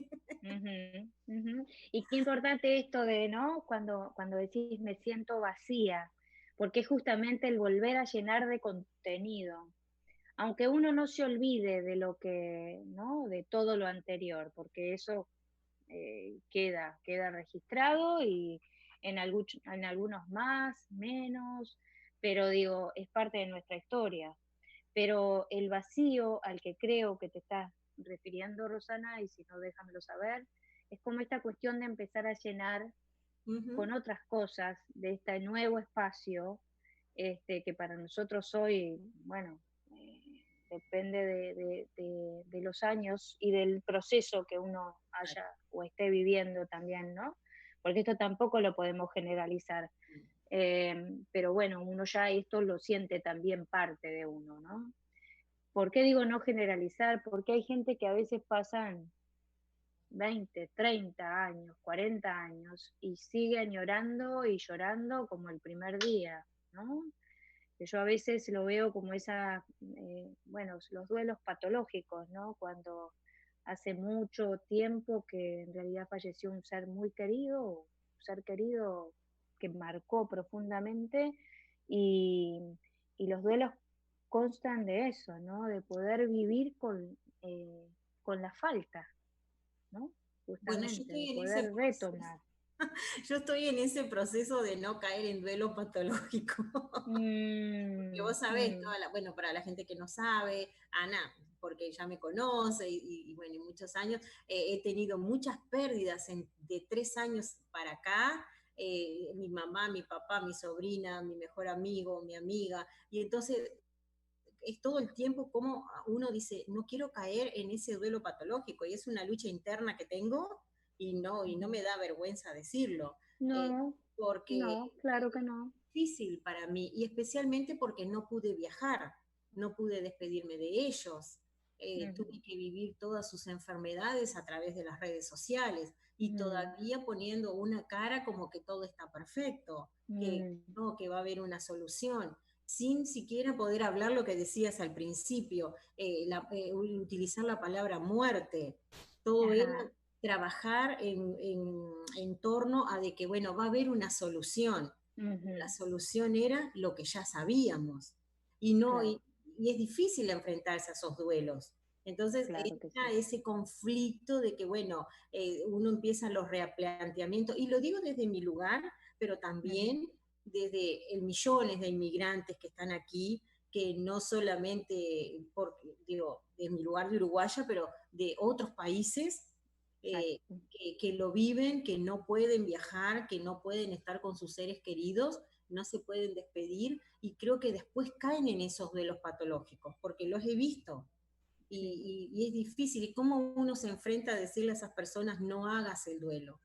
B: Ujú, ujú. Y qué importante esto de, ¿no? Cuando decís me siento vacía, porque es justamente el volver a llenar de contenido, aunque uno no se olvide de lo que, ¿no? De todo lo anterior, porque eso queda registrado y en algunos más, menos, pero digo, es parte de nuestra historia. Pero el vacío al que creo que te estás refiriendo, Rosana, y si no, déjamelo saber, es como esta cuestión de empezar a llenar
A: Ujú.
B: con otras cosas de este nuevo espacio, que para nosotros hoy, bueno, depende de los años y del proceso que uno haya o esté viviendo también, ¿no? Porque esto tampoco lo podemos generalizar. Pero bueno, uno ya esto lo siente también parte de uno, ¿no? ¿Por qué digo no generalizar? Porque hay gente que a veces pasan 20, 30 años, 40 años y sigue añorando y llorando como el primer día, ¿no? Que yo a veces lo veo como bueno, los duelos patológicos, ¿no? Cuando hace mucho tiempo que en realidad falleció un ser muy querido, un ser querido que marcó profundamente y, y los duelos constan de eso, ¿no? De poder vivir con la falta, ¿no?
A: Bueno,
B: Justamente, de poder retomar.
A: yo estoy en ese proceso de no caer en duelo patológico. Porque
B: Mm,
A: vos sabés,
B: mm,
A: bueno, para la gente que no sabe, Ana, porque ya me conoce bueno, y muchos años, he tenido muchas pérdidas de 3 años para acá, mi mamá, mi papá, mi sobrina, mi mejor amigo, mi amiga, y entonces es todo el tiempo como uno dice, no quiero caer en ese duelo patológico, y es una lucha interna que tengo, y no
B: ujú.
A: me da vergüenza decirlo, eh,
B: No, no,
A: porque
B: claro que no.
A: difícil para mí, y especialmente porque no pude viajar, no pude despedirme de ellos.
B: Ujú,
A: Tuve que vivir todas sus enfermedades a través de las redes sociales y
B: mm,
A: todavía poniendo una cara como que todo está perfecto, que
B: mm,
A: no, que va a haber una solución, sin siquiera poder hablar lo que decías al principio, utilizar la palabra muerte. Todo era
B: ajá,
A: trabajar en torno a de que, bueno, va a haber una solución. La
B: ujú,
A: solución era lo que ya sabíamos. Y no,
B: claro.
A: y es difícil enfrentarse a esos duelos. Entonces
B: Claro que
A: entra
B: sí.
A: ese conflicto de que, bueno, uno empieza los replanteamientos, y lo digo desde mi lugar, pero
B: Ujú.
A: también desde el millones de inmigrantes que están aquí, que no solamente, digo, de mi lugar de uruguaya, pero de otros países eh,
B: Así.
A: que lo viven, que no pueden viajar, que no pueden estar con sus seres queridos, no se pueden despedir, y creo que después caen en esos duelos patológicos, porque los he visto,
B: Sí.
A: y es difícil, y cómo uno se enfrenta a decirle a esas personas, no hagas el duelo.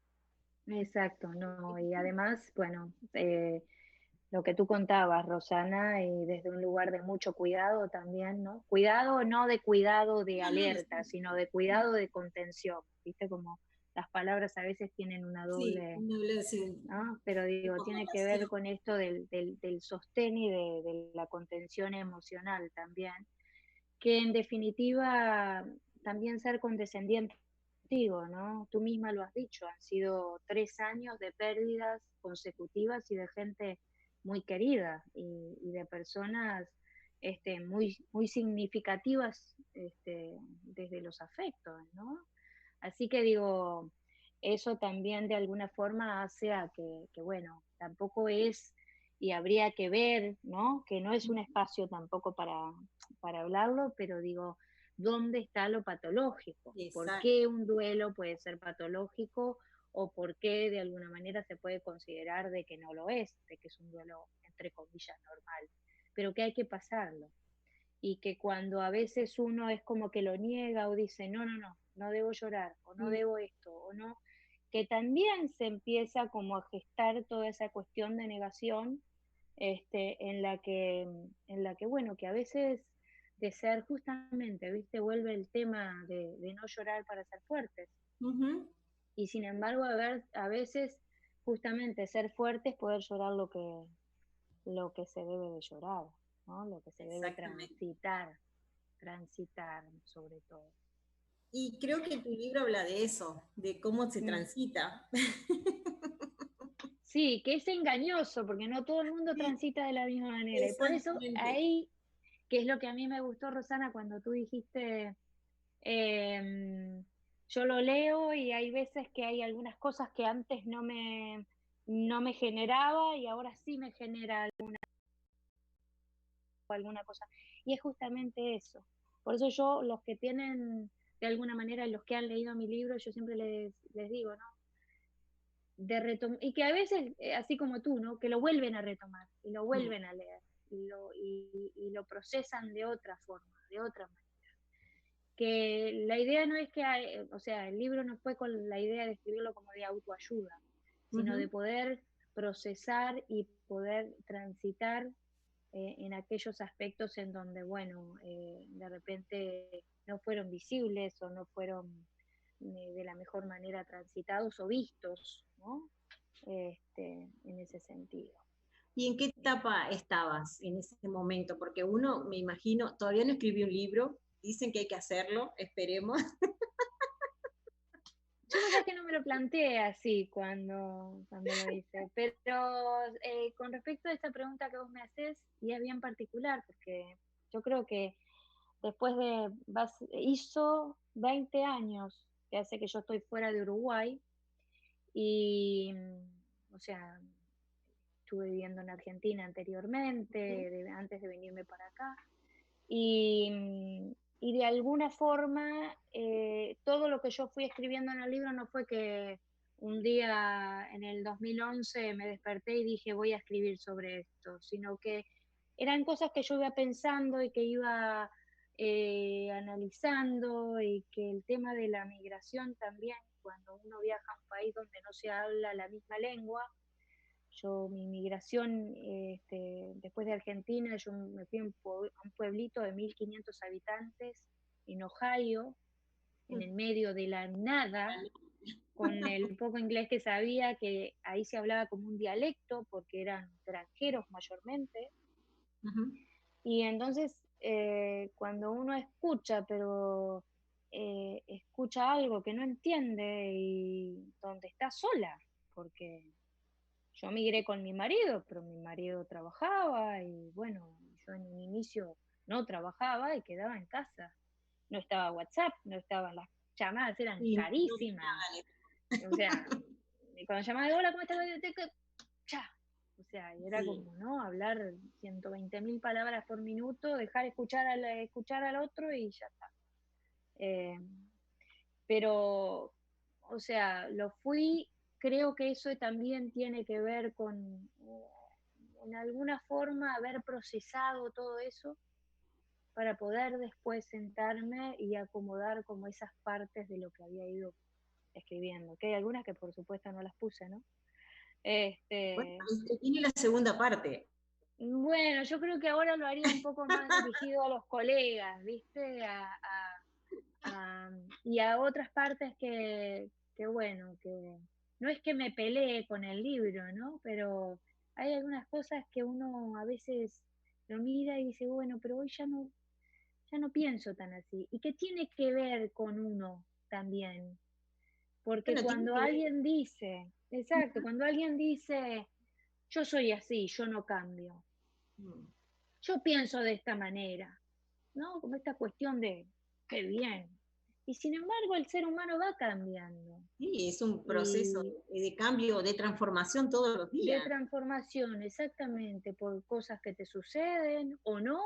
B: Exacto, no, y además, bueno, lo que tú contabas, Rosana, y desde un lugar de mucho cuidado también, ¿no? Cuidado no de cuidado de
A: No, no,
B: alerta, sino de cuidado de contención, ¿viste? Como las palabras a veces tienen una
A: sí,
B: doble,
A: no hablo de
B: ¿no? Pero digo, tiene que ver
A: connotación.
B: con esto del sostén y de la contención emocional también, que en definitiva también ser condescendiente contigo, ¿no? Tú misma lo has dicho, han sido 3 años de pérdidas consecutivas y de gente muy querida y de personas muy, muy significativas desde los afectos, ¿no? Así que digo, eso también de alguna forma hace a que, bueno, tampoco es, y habría que ver, ¿no? Que no es un espacio tampoco para hablarlo, pero digo, ¿dónde está lo patológico? ¿Por
A: Exacto.
B: qué un duelo puede ser patológico o por qué de alguna manera se puede considerar de que no lo es, de que es un duelo entre comillas normal, pero que hay que pasarlo? Y que cuando a veces uno es como que lo niega o dice, no, no, no, no debo llorar, o no
A: Mm,
B: debo esto, o no, que también se empieza como a gestar toda esa cuestión de negación, en la que, bueno, que a veces de ser justamente, viste, vuelve el tema de no llorar para ser fuertes.
A: ujú,
B: Y sin embargo, a veces justamente ser fuertes es poder llorar lo que se debe de llorar, ¿no? Lo que se debe
A: exactamente.
B: transitar sobre todo.
A: Y creo que tu libro habla de eso, de cómo se
B: Mm.
A: transita.
B: Sí, que es engañoso porque no todo el mundo
A: Sí,
B: transita de la misma manera. Y por eso
A: exactamente.
B: ahí, que es lo que a mí me gustó, Rosana, cuando tú dijiste, em, yo lo leo y hay veces que hay algunas cosas que antes no me generaba y ahora sí me genera alguna cosa. Y es justamente eso. Por eso yo, los que tienen, de alguna manera, los que han leído mi libro, yo siempre les digo, ¿no? Y que a veces, así como tú, ¿no? Que lo vuelven a retomar y lo
A: Mm,
B: vuelven a leer y lo procesan de otra forma, de otra manera. Que la idea no es que, o sea, el libro no fue con la idea de escribirlo como de autoayuda, sino de
A: ujú.
B: poder procesar y poder transitar en aquellos aspectos en donde, bueno, de repente no fueron visibles o no fueron de la mejor manera transitados o vistos, ¿no? En ese sentido.
A: ¿Y en qué etapa estabas en ese momento? Porque uno, me imagino, todavía no escribí un libro, dicen que hay que hacerlo, esperemos.
B: Yo verdad que no me lo planteé así cuando lo hice, pero con respecto a esta pregunta que vos me haces, y es bien particular, porque yo creo que después hizo 20 años que hace que yo estoy fuera de Uruguay y, o sea, estuve viviendo en Argentina anteriormente, antes de venirme para acá. Y de alguna forma, todo lo que yo fui escribiendo en el libro no fue que un día en el 2011 me desperté y dije voy a escribir sobre esto, sino que eran cosas que yo iba pensando y que iba analizando y que el tema de la migración también, cuando uno viaja a un país donde no se habla la misma lengua, mi migración, después de Argentina, yo me fui a un pueblito de 1.500 habitantes en Ohio, en el medio de la nada, con el poco inglés que sabía, que ahí se hablaba como un dialecto, porque eran extranjeros mayormente.
A: Ujú.
B: Y entonces, cuando uno escucha, pero escucha algo que no entiende y donde está sola, porque yo migré con mi marido, pero mi marido trabajaba y bueno, yo en un inicio no trabajaba y quedaba en casa. No estaba WhatsApp, no estaban las llamadas, eran
A: Y no
B: carísimas. O sea, y cuando llamaba, hola, ¿cómo estás? Ya. O sea, y era
A: sí.
B: como, ¿no? Hablar 120.000 palabras por minuto, dejar escuchar al otro y ya está. Eh, pero, o sea, creo que eso también tiene que ver con, en alguna forma, haber procesado todo eso para poder después sentarme y acomodar como esas partes de lo que había ido escribiendo, que hay algunas que por supuesto no las puse, ¿no?
A: Bueno,
B: Este,
A: viene la segunda parte.
B: bueno, yo creo que ahora lo haría un poco más dirigido a los colegas, ¿viste? Y a otras partes bueno, que no es que me pelee con el libro, ¿no? Pero hay algunas cosas que uno a veces lo mira y dice, bueno, pero hoy ya no pienso tan así. ¿Y qué tiene que ver con uno también? Porque
A: Bueno, tiene
B: cuando
A: que ver.
B: alguien dice, exacto, cuando alguien dice, yo soy así, yo no cambio,
A: Mm.
B: yo pienso de esta manera, ¿no? Como esta cuestión de, qué bien. Y sin embargo, el ser humano va cambiando.
A: Sí, es un proceso
B: Y
A: de cambio, de transformación todos los
B: de
A: días.
B: transformación, exactamente, por cosas que te suceden o no,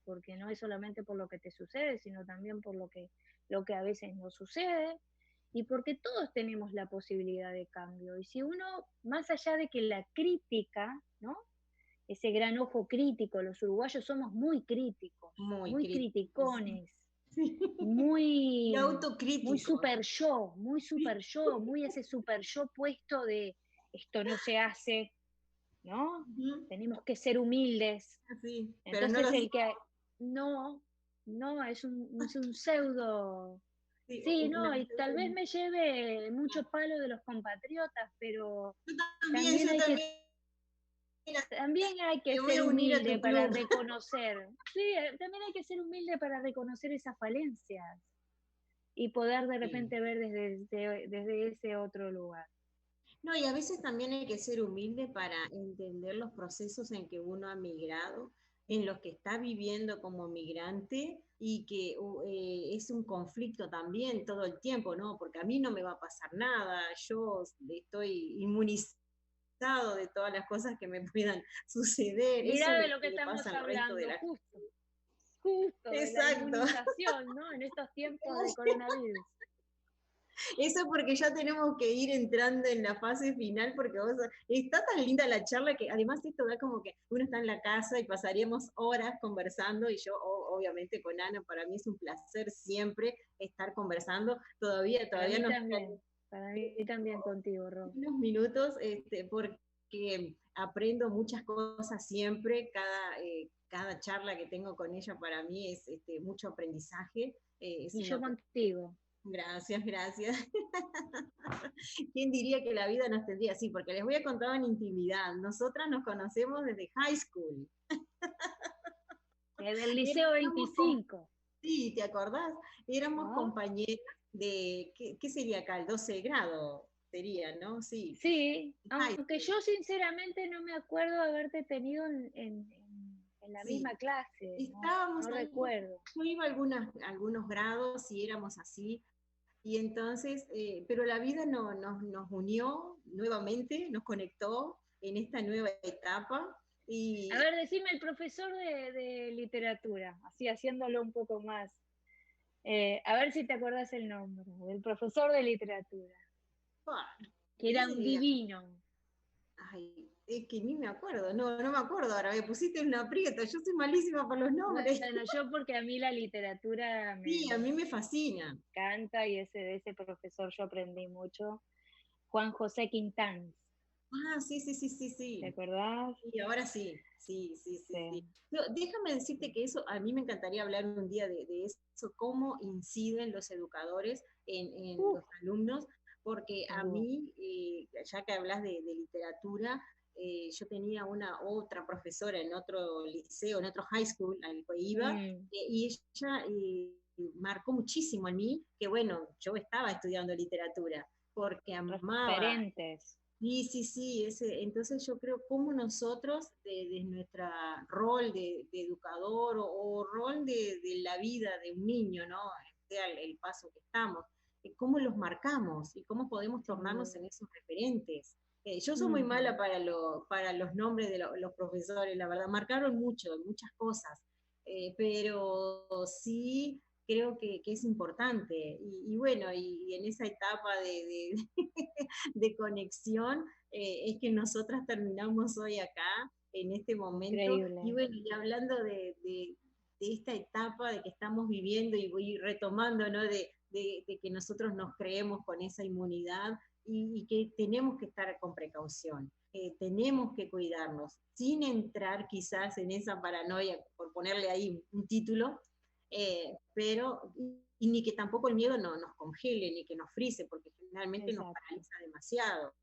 B: porque no es solamente por lo que te sucede, sino también por lo que a veces no sucede, y porque todos tenemos la posibilidad de cambio. Y si uno, más allá de que la crítica, ¿no? Ese gran ojo crítico, los uruguayos somos
A: Muy
B: muy
A: críticos.
B: criticones,
A: Sí. Y
B: muy,
A: autocríticos.
B: muy
A: Sí.
B: super yo, muy ese super yo puesto de esto no se hace, ¿no?
A: Ujú.
B: Tenemos que ser humildes.
A: Sí, pero no
B: Entonces
A: lo
B: el que no, no, es un pseudo.
A: sí,
B: Sí, no, y tal vez me lleve mucho palo de los compatriotas, pero también
A: yo
B: hay que,
A: también
B: también hay que
A: me voy
B: ser
A: a unir a
B: humilde
A: tu
B: para
A: club.
B: reconocer. Sí, también hay que ser humilde para reconocer esas falencias y poder de
A: Sí.
B: repente ver desde ese otro lugar.
A: No, y a veces también hay que ser humilde para entender los procesos en que uno ha migrado, en los que está viviendo como migrante y que es un conflicto también todo el tiempo, ¿no? Porque a mí no me va a pasar nada, yo estoy inmunizado de todas las cosas que me puedan suceder, eso
B: Mirá de
A: es
B: lo
A: lo
B: que
A: que le
B: estamos
A: pasa al resto de
B: hablando,
A: la...
B: justo de la
A: Exacto.
B: inmunización, ¿no? En estos tiempos de coronavirus.
A: Eso porque ya tenemos que ir entrando en la fase final, porque está tan linda la charla que además esto da como que uno está en la casa y pasaríamos horas conversando y yo obviamente con Ana, para mí es un placer siempre estar conversando, todavía nos quedan
B: Para mí también contigo, Ro.
A: unos minutos, porque aprendo muchas cosas siempre, cada charla que tengo con ella para mí es mucho aprendizaje, es
B: Y yo
A: una...
B: contigo.
A: Gracias, gracias. ¿Quién diría que la vida nos tendría así? Porque les voy a contar en intimidad. Nosotras nos conocemos desde high school.
B: Del Liceo
A: Éramos,
B: 25.
A: sí, ¿te acordás? Éramos
B: ¿No?
A: compañeras de, ¿qué sería acá? El 12 grado sería, ¿no? Sí,
B: Sí,
A: high
B: aunque
A: school.
B: yo sinceramente no me acuerdo haberte tenido en la
A: Sí,
B: misma clase,
A: estábamos
B: no
A: ahí, porque
B: recuerdo.
A: yo iba a algunos grados y éramos así. Y entonces, pero la vida nos unió nuevamente, nos conectó en esta nueva etapa.
B: A
A: Y
B: ver, decime el profesor de literatura, así haciéndolo un poco más. A ver si te acordás el nombre, del profesor de literatura,
A: ¡pah!
B: que era un
A: ese,
B: divino.
A: ay, es que ni me acuerdo, no me acuerdo ahora, me pusiste en un aprieto, yo soy malísima para los nombres.
B: Bueno, yo porque a mí la literatura
A: Sí, a mí me fascina.
B: encanta y de ese profesor yo aprendí mucho. Juan José Quintán,
A: Ah, sí, sí, sí, sí,
B: ¿te
A: sí.
B: acordás?
A: Y ahora sí, sí, sí, sí, sí.
B: Sí.
A: No, déjame decirte que eso, a mí me encantaría hablar un día de eso, cómo inciden los educadores en
B: Uf,
A: los alumnos, porque
B: sin
A: a
B: duda.
A: mí, ya que hablas de literatura, yo tenía una otra profesora en otro liceo, en otro high school al que iba,
B: Mm,
A: y ella marcó muchísimo en mí, que bueno, yo estaba estudiando literatura, porque amaba
B: referentes.
A: Sí, sí, sí, entonces yo creo como nosotros, de nuestro rol de educador o rol de la vida de un niño, ¿no? Sea el paso que estamos, cómo los marcamos y cómo podemos
B: Sin
A: tornarnos
B: duda.
A: en esos referentes. Yo soy muy mala
B: Ujú.
A: para los nombres de los profesores, la verdad, marcaron mucho, muchas cosas, pero sí creo que es importante. Y bueno, y en esa etapa de conexión, es que nosotras terminamos hoy acá, en este momento, y
B: Increíble.
A: bueno, y hablando de esta etapa de que estamos viviendo y voy retomando, ¿no? De que nosotros nos creemos con esa inmunidad y que tenemos que estar con precaución, tenemos que cuidarnos, sin entrar quizás en esa paranoia, por ponerle ahí un título, pero y ni que tampoco el miedo nos congele, ni que nos frise, porque generalmente nos
B: Exacto.
A: paraliza demasiado.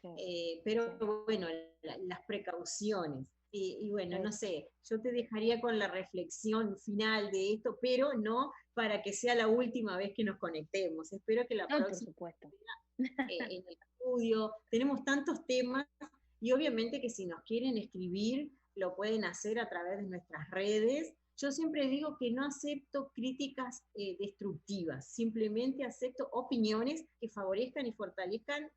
B: Sí, sí,
A: Pero bueno, las precauciones. Y bueno, no
B: eso.
A: sé, yo te dejaría con la reflexión final de esto, pero no para que sea la última vez que nos conectemos. Espero que la
B: No, por
A: próxima,
B: supuesto.
A: en el estudio, tenemos tantos temas y obviamente que si nos quieren escribir, lo pueden hacer a través de nuestras redes. Yo siempre digo que no acepto críticas destructivas, simplemente acepto opiniones que favorezcan y fortalezcan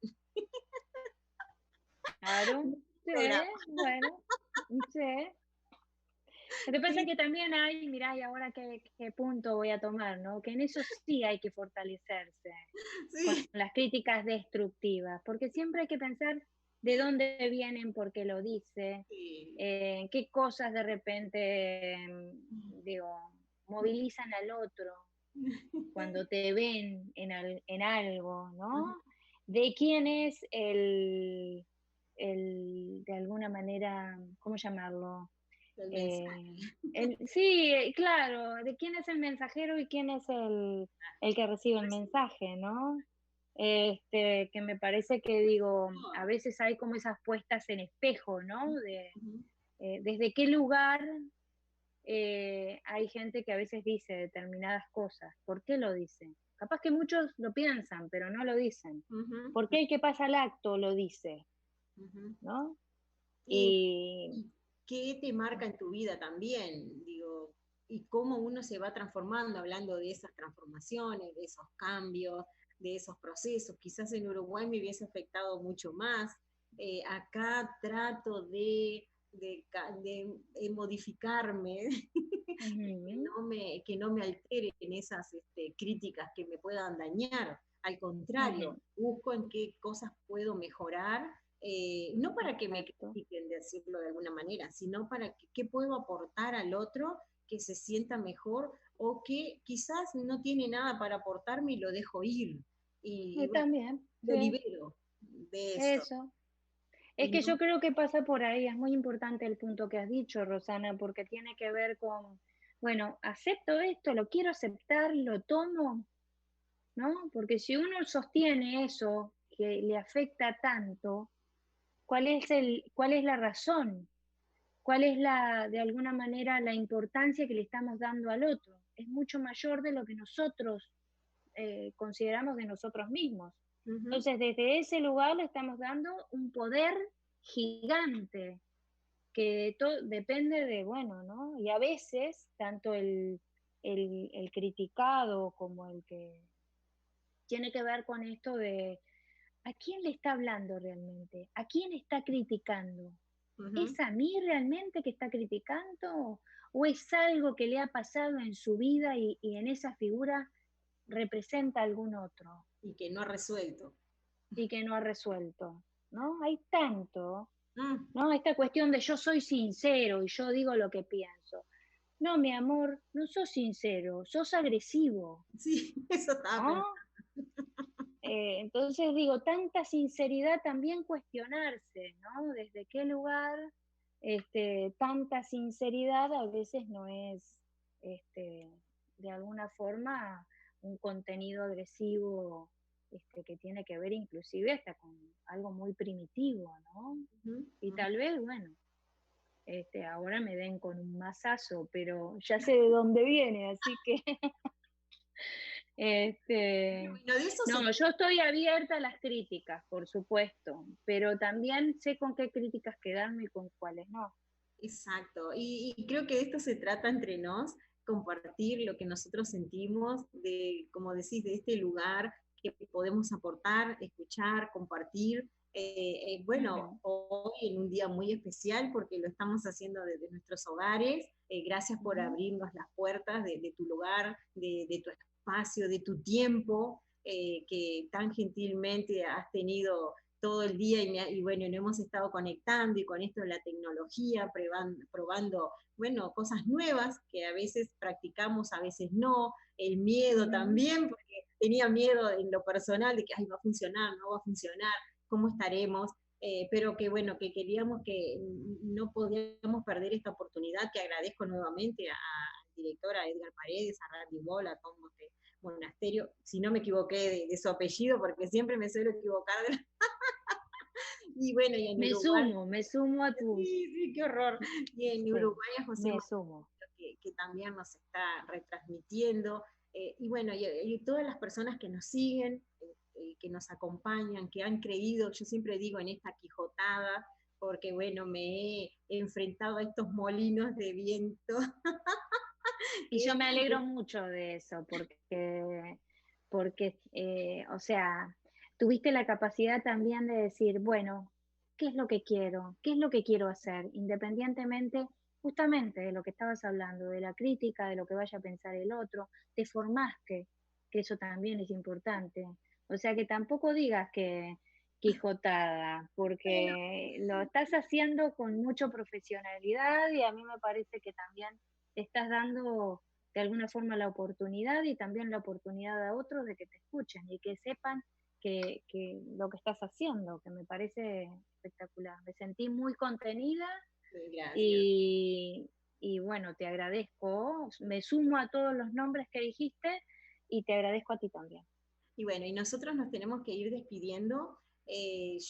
B: Claro,
A: el
B: sí,
A: programa.
B: bueno, sí. Lo que pasa es que también hay, mirá, y ahora qué punto voy a tomar, ¿no? Que en eso sí hay que fortalecerse con
A: Sí,
B: las críticas destructivas, porque siempre hay que pensar de dónde vienen, por qué lo dice,
A: sí.
B: qué cosas de repente, digo, movilizan al otro cuando te ven en algo, ¿no? De quién es de alguna manera, ¿cómo llamarlo?
A: El mensaje.
B: Eh, sí, claro, de quién es el mensajero y quién es el que recibe el mensaje, ¿no? Que me parece que digo, a veces hay como esas puestas en espejo, ¿no? Desde qué lugar hay gente que a veces dice determinadas cosas. ¿Por qué lo dice? Capaz que muchos lo piensan, pero no lo dicen. ¿Por qué el que pasa al acto lo dice? ¿No?
A: Y,
B: Y
A: y qué te marca en tu vida también, digo, y cómo uno se va transformando, hablando de esas transformaciones, de esos cambios, de esos procesos. Quizás en Uruguay me hubiese afectado mucho más. Acá trato de modificarme,
B: ujú,
A: que no me alteren esas críticas que me puedan dañar. Al contrario,
B: ujú,
A: busco en qué cosas puedo mejorar, no para que me
B: exacto.
A: critiquen, decirlo de alguna manera, sino para que qué puedo aportar al otro que se sienta mejor o que quizás no tiene nada para aportarme y lo dejo ir. Y bueno,
B: También,
A: lo
B: sí,
A: libero de eso.
B: eso. Es
A: Y
B: que yo
A: no,
B: creo que pasa por ahí, es muy importante el punto que has dicho, Rosana, porque tiene que ver con, bueno, acepto esto, lo quiero aceptar, lo tomo, ¿no? Porque si uno sostiene eso que le afecta tanto, cuál es la razón? ¿Cuál es de alguna manera, la importancia que le estamos dando al otro? Es mucho mayor de lo que nosotros consideramos de nosotros mismos.
A: ujú,
B: Entonces, desde ese lugar le estamos dando un poder gigante que depende de, bueno, ¿no? Y a veces, tanto el criticado como el que tiene que ver con esto de ¿a quién le está hablando realmente? ¿A quién está criticando?
A: ujú.
B: ¿Es a mí realmente que está criticando? ¿O es algo que le ha pasado en su vida y en esa figura representa a algún otro
A: Y que no ha resuelto.
B: y que no ha resuelto? ¿No? Hay tanto,
A: Mm,
B: ¿no? Esta cuestión de yo soy sincero y yo digo lo que pienso. No, mi amor, no sos sincero, sos agresivo,
A: sí, eso estaba
B: ¿no?
A: pensando.
B: Entonces digo, tanta sinceridad también cuestionarse, ¿no? ¿Desde qué lugar tanta sinceridad a veces no es, este, de alguna forma, un contenido agresivo que tiene que ver inclusive hasta con algo muy primitivo, ¿no?
A: Ujú,
B: Y
A: ujú.
B: tal vez, bueno, ahora me den con un mazazo, pero ya sé de dónde viene, así que Este,
A: Bueno, de eso se
B: no, yo estoy abierta a las críticas, por supuesto, pero también sé con qué críticas quedarme y con cuáles no.
A: Exacto, y creo que de esto se trata entre nos, compartir lo que nosotros sentimos, de, como decís, de este lugar que podemos aportar, escuchar, compartir. Bueno,
B: Ujú,
A: hoy en un día muy especial porque lo estamos haciendo desde nuestros hogares. Gracias por
B: ujú.
A: abrirnos las puertas de tu lugar, de tu espacio, de tu tiempo, que tan gentilmente has tenido todo el día y bueno, nos hemos estado conectando y con esto de la tecnología, probando, bueno, cosas nuevas que a veces practicamos, a veces no, el miedo
B: Ujú.
A: también, porque tenía miedo en lo personal de que, ay, va a funcionar, no va a funcionar, cómo estaremos, pero que bueno, que queríamos que no podíamos perder esta oportunidad, que agradezco nuevamente al director, a Edgar Paredes, a Randy Boll, a Tom Monasterio, si no me equivoqué de su apellido, porque siempre me suelo equivocar de y bueno, y en Uruguay,
B: Me sumo a tus,
A: sí, sí, qué horror. Y en
B: sí,
A: Uruguay a José
B: me
A: Manuel,
B: sumo.
A: que también nos está retransmitiendo. Y bueno, y todas las personas que nos siguen, que nos acompañan, que han creído, yo siempre digo en esta quijotada, porque bueno, me he enfrentado a estos molinos de viento.
B: Y
A: que
B: yo
A: es-
B: me alegro mucho de eso, porque o sea, tuviste la capacidad también de decir, bueno, ¿qué es lo que quiero? ¿Qué es lo que quiero hacer? Independientemente justamente de lo que estabas hablando, de la crítica, de lo que vaya a pensar el otro, te formaste, que eso también es importante. O sea, que tampoco digas que quijotada,
A: bueno,
B: porque lo estás haciendo con mucha profesionalidad y a mí me parece que también estás dando de alguna forma la oportunidad y también la oportunidad a otros de que te escuchen y que sepan que lo que estás haciendo, que me parece espectacular. Me sentí muy contenida
A: gracias.
B: y, y bueno, te agradezco, me sumo a todos los nombres que dijiste y te agradezco a ti también.
A: Y bueno, y nosotros nos tenemos que ir despidiendo.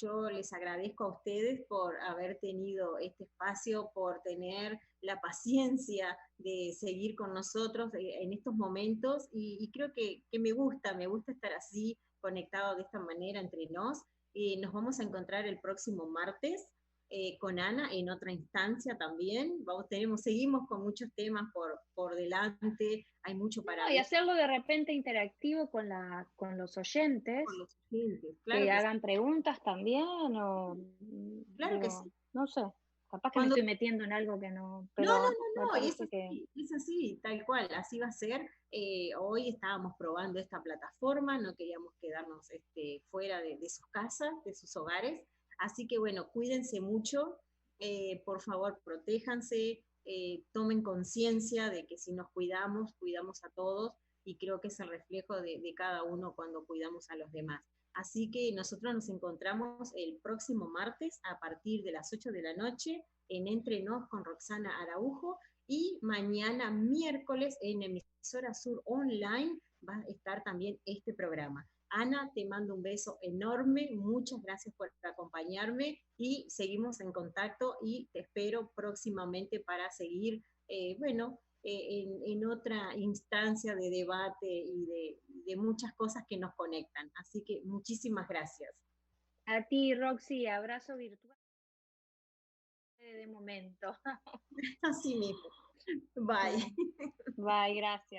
A: Yo les agradezco a ustedes por haber tenido este espacio, por tener la paciencia de seguir con nosotros en estos momentos y creo que me gusta estar así, conectado de esta manera entre nos. Nos vamos a encontrar el próximo martes con Ana en otra instancia también. Seguimos con muchos temas por delante, hay mucho
B: No,
A: para
B: y
A: ver
B: hacerlo de repente interactivo con los
A: con
B: oyentes,
A: los clientes, claro
B: que
A: que sí.
B: hagan preguntas también, o
A: Claro que sí.
B: digo, no sé, capaz que me
A: Cuando,
B: estoy metiendo en algo que no,
A: no, no,
B: pero me
A: no, no,
B: parece que
A: es así, tal cual, así va a ser. Hoy estábamos probando esta plataforma, no queríamos quedarnos fuera de sus casas, de sus hogares. Así que bueno, cuídense mucho, por favor, protéjanse, tomen conciencia de que si nos cuidamos, cuidamos a todos, y creo que es el reflejo de cada uno cuando cuidamos a los demás. Así que nosotros nos encontramos el próximo martes a partir de las 8 de la noche en Entre Nos con Roxana Araujo y mañana miércoles en Emisora Sur Online va a estar también este programa. Ana, te mando un beso enorme, muchas gracias por acompañarme y seguimos en contacto y te espero próximamente para seguir, bueno, en otra instancia de debate y de muchas cosas que nos conectan. Así que muchísimas gracias.
B: a ti, Roxy, abrazo virtual de momento.
A: Así mismo. Bye.
B: Bye, gracias.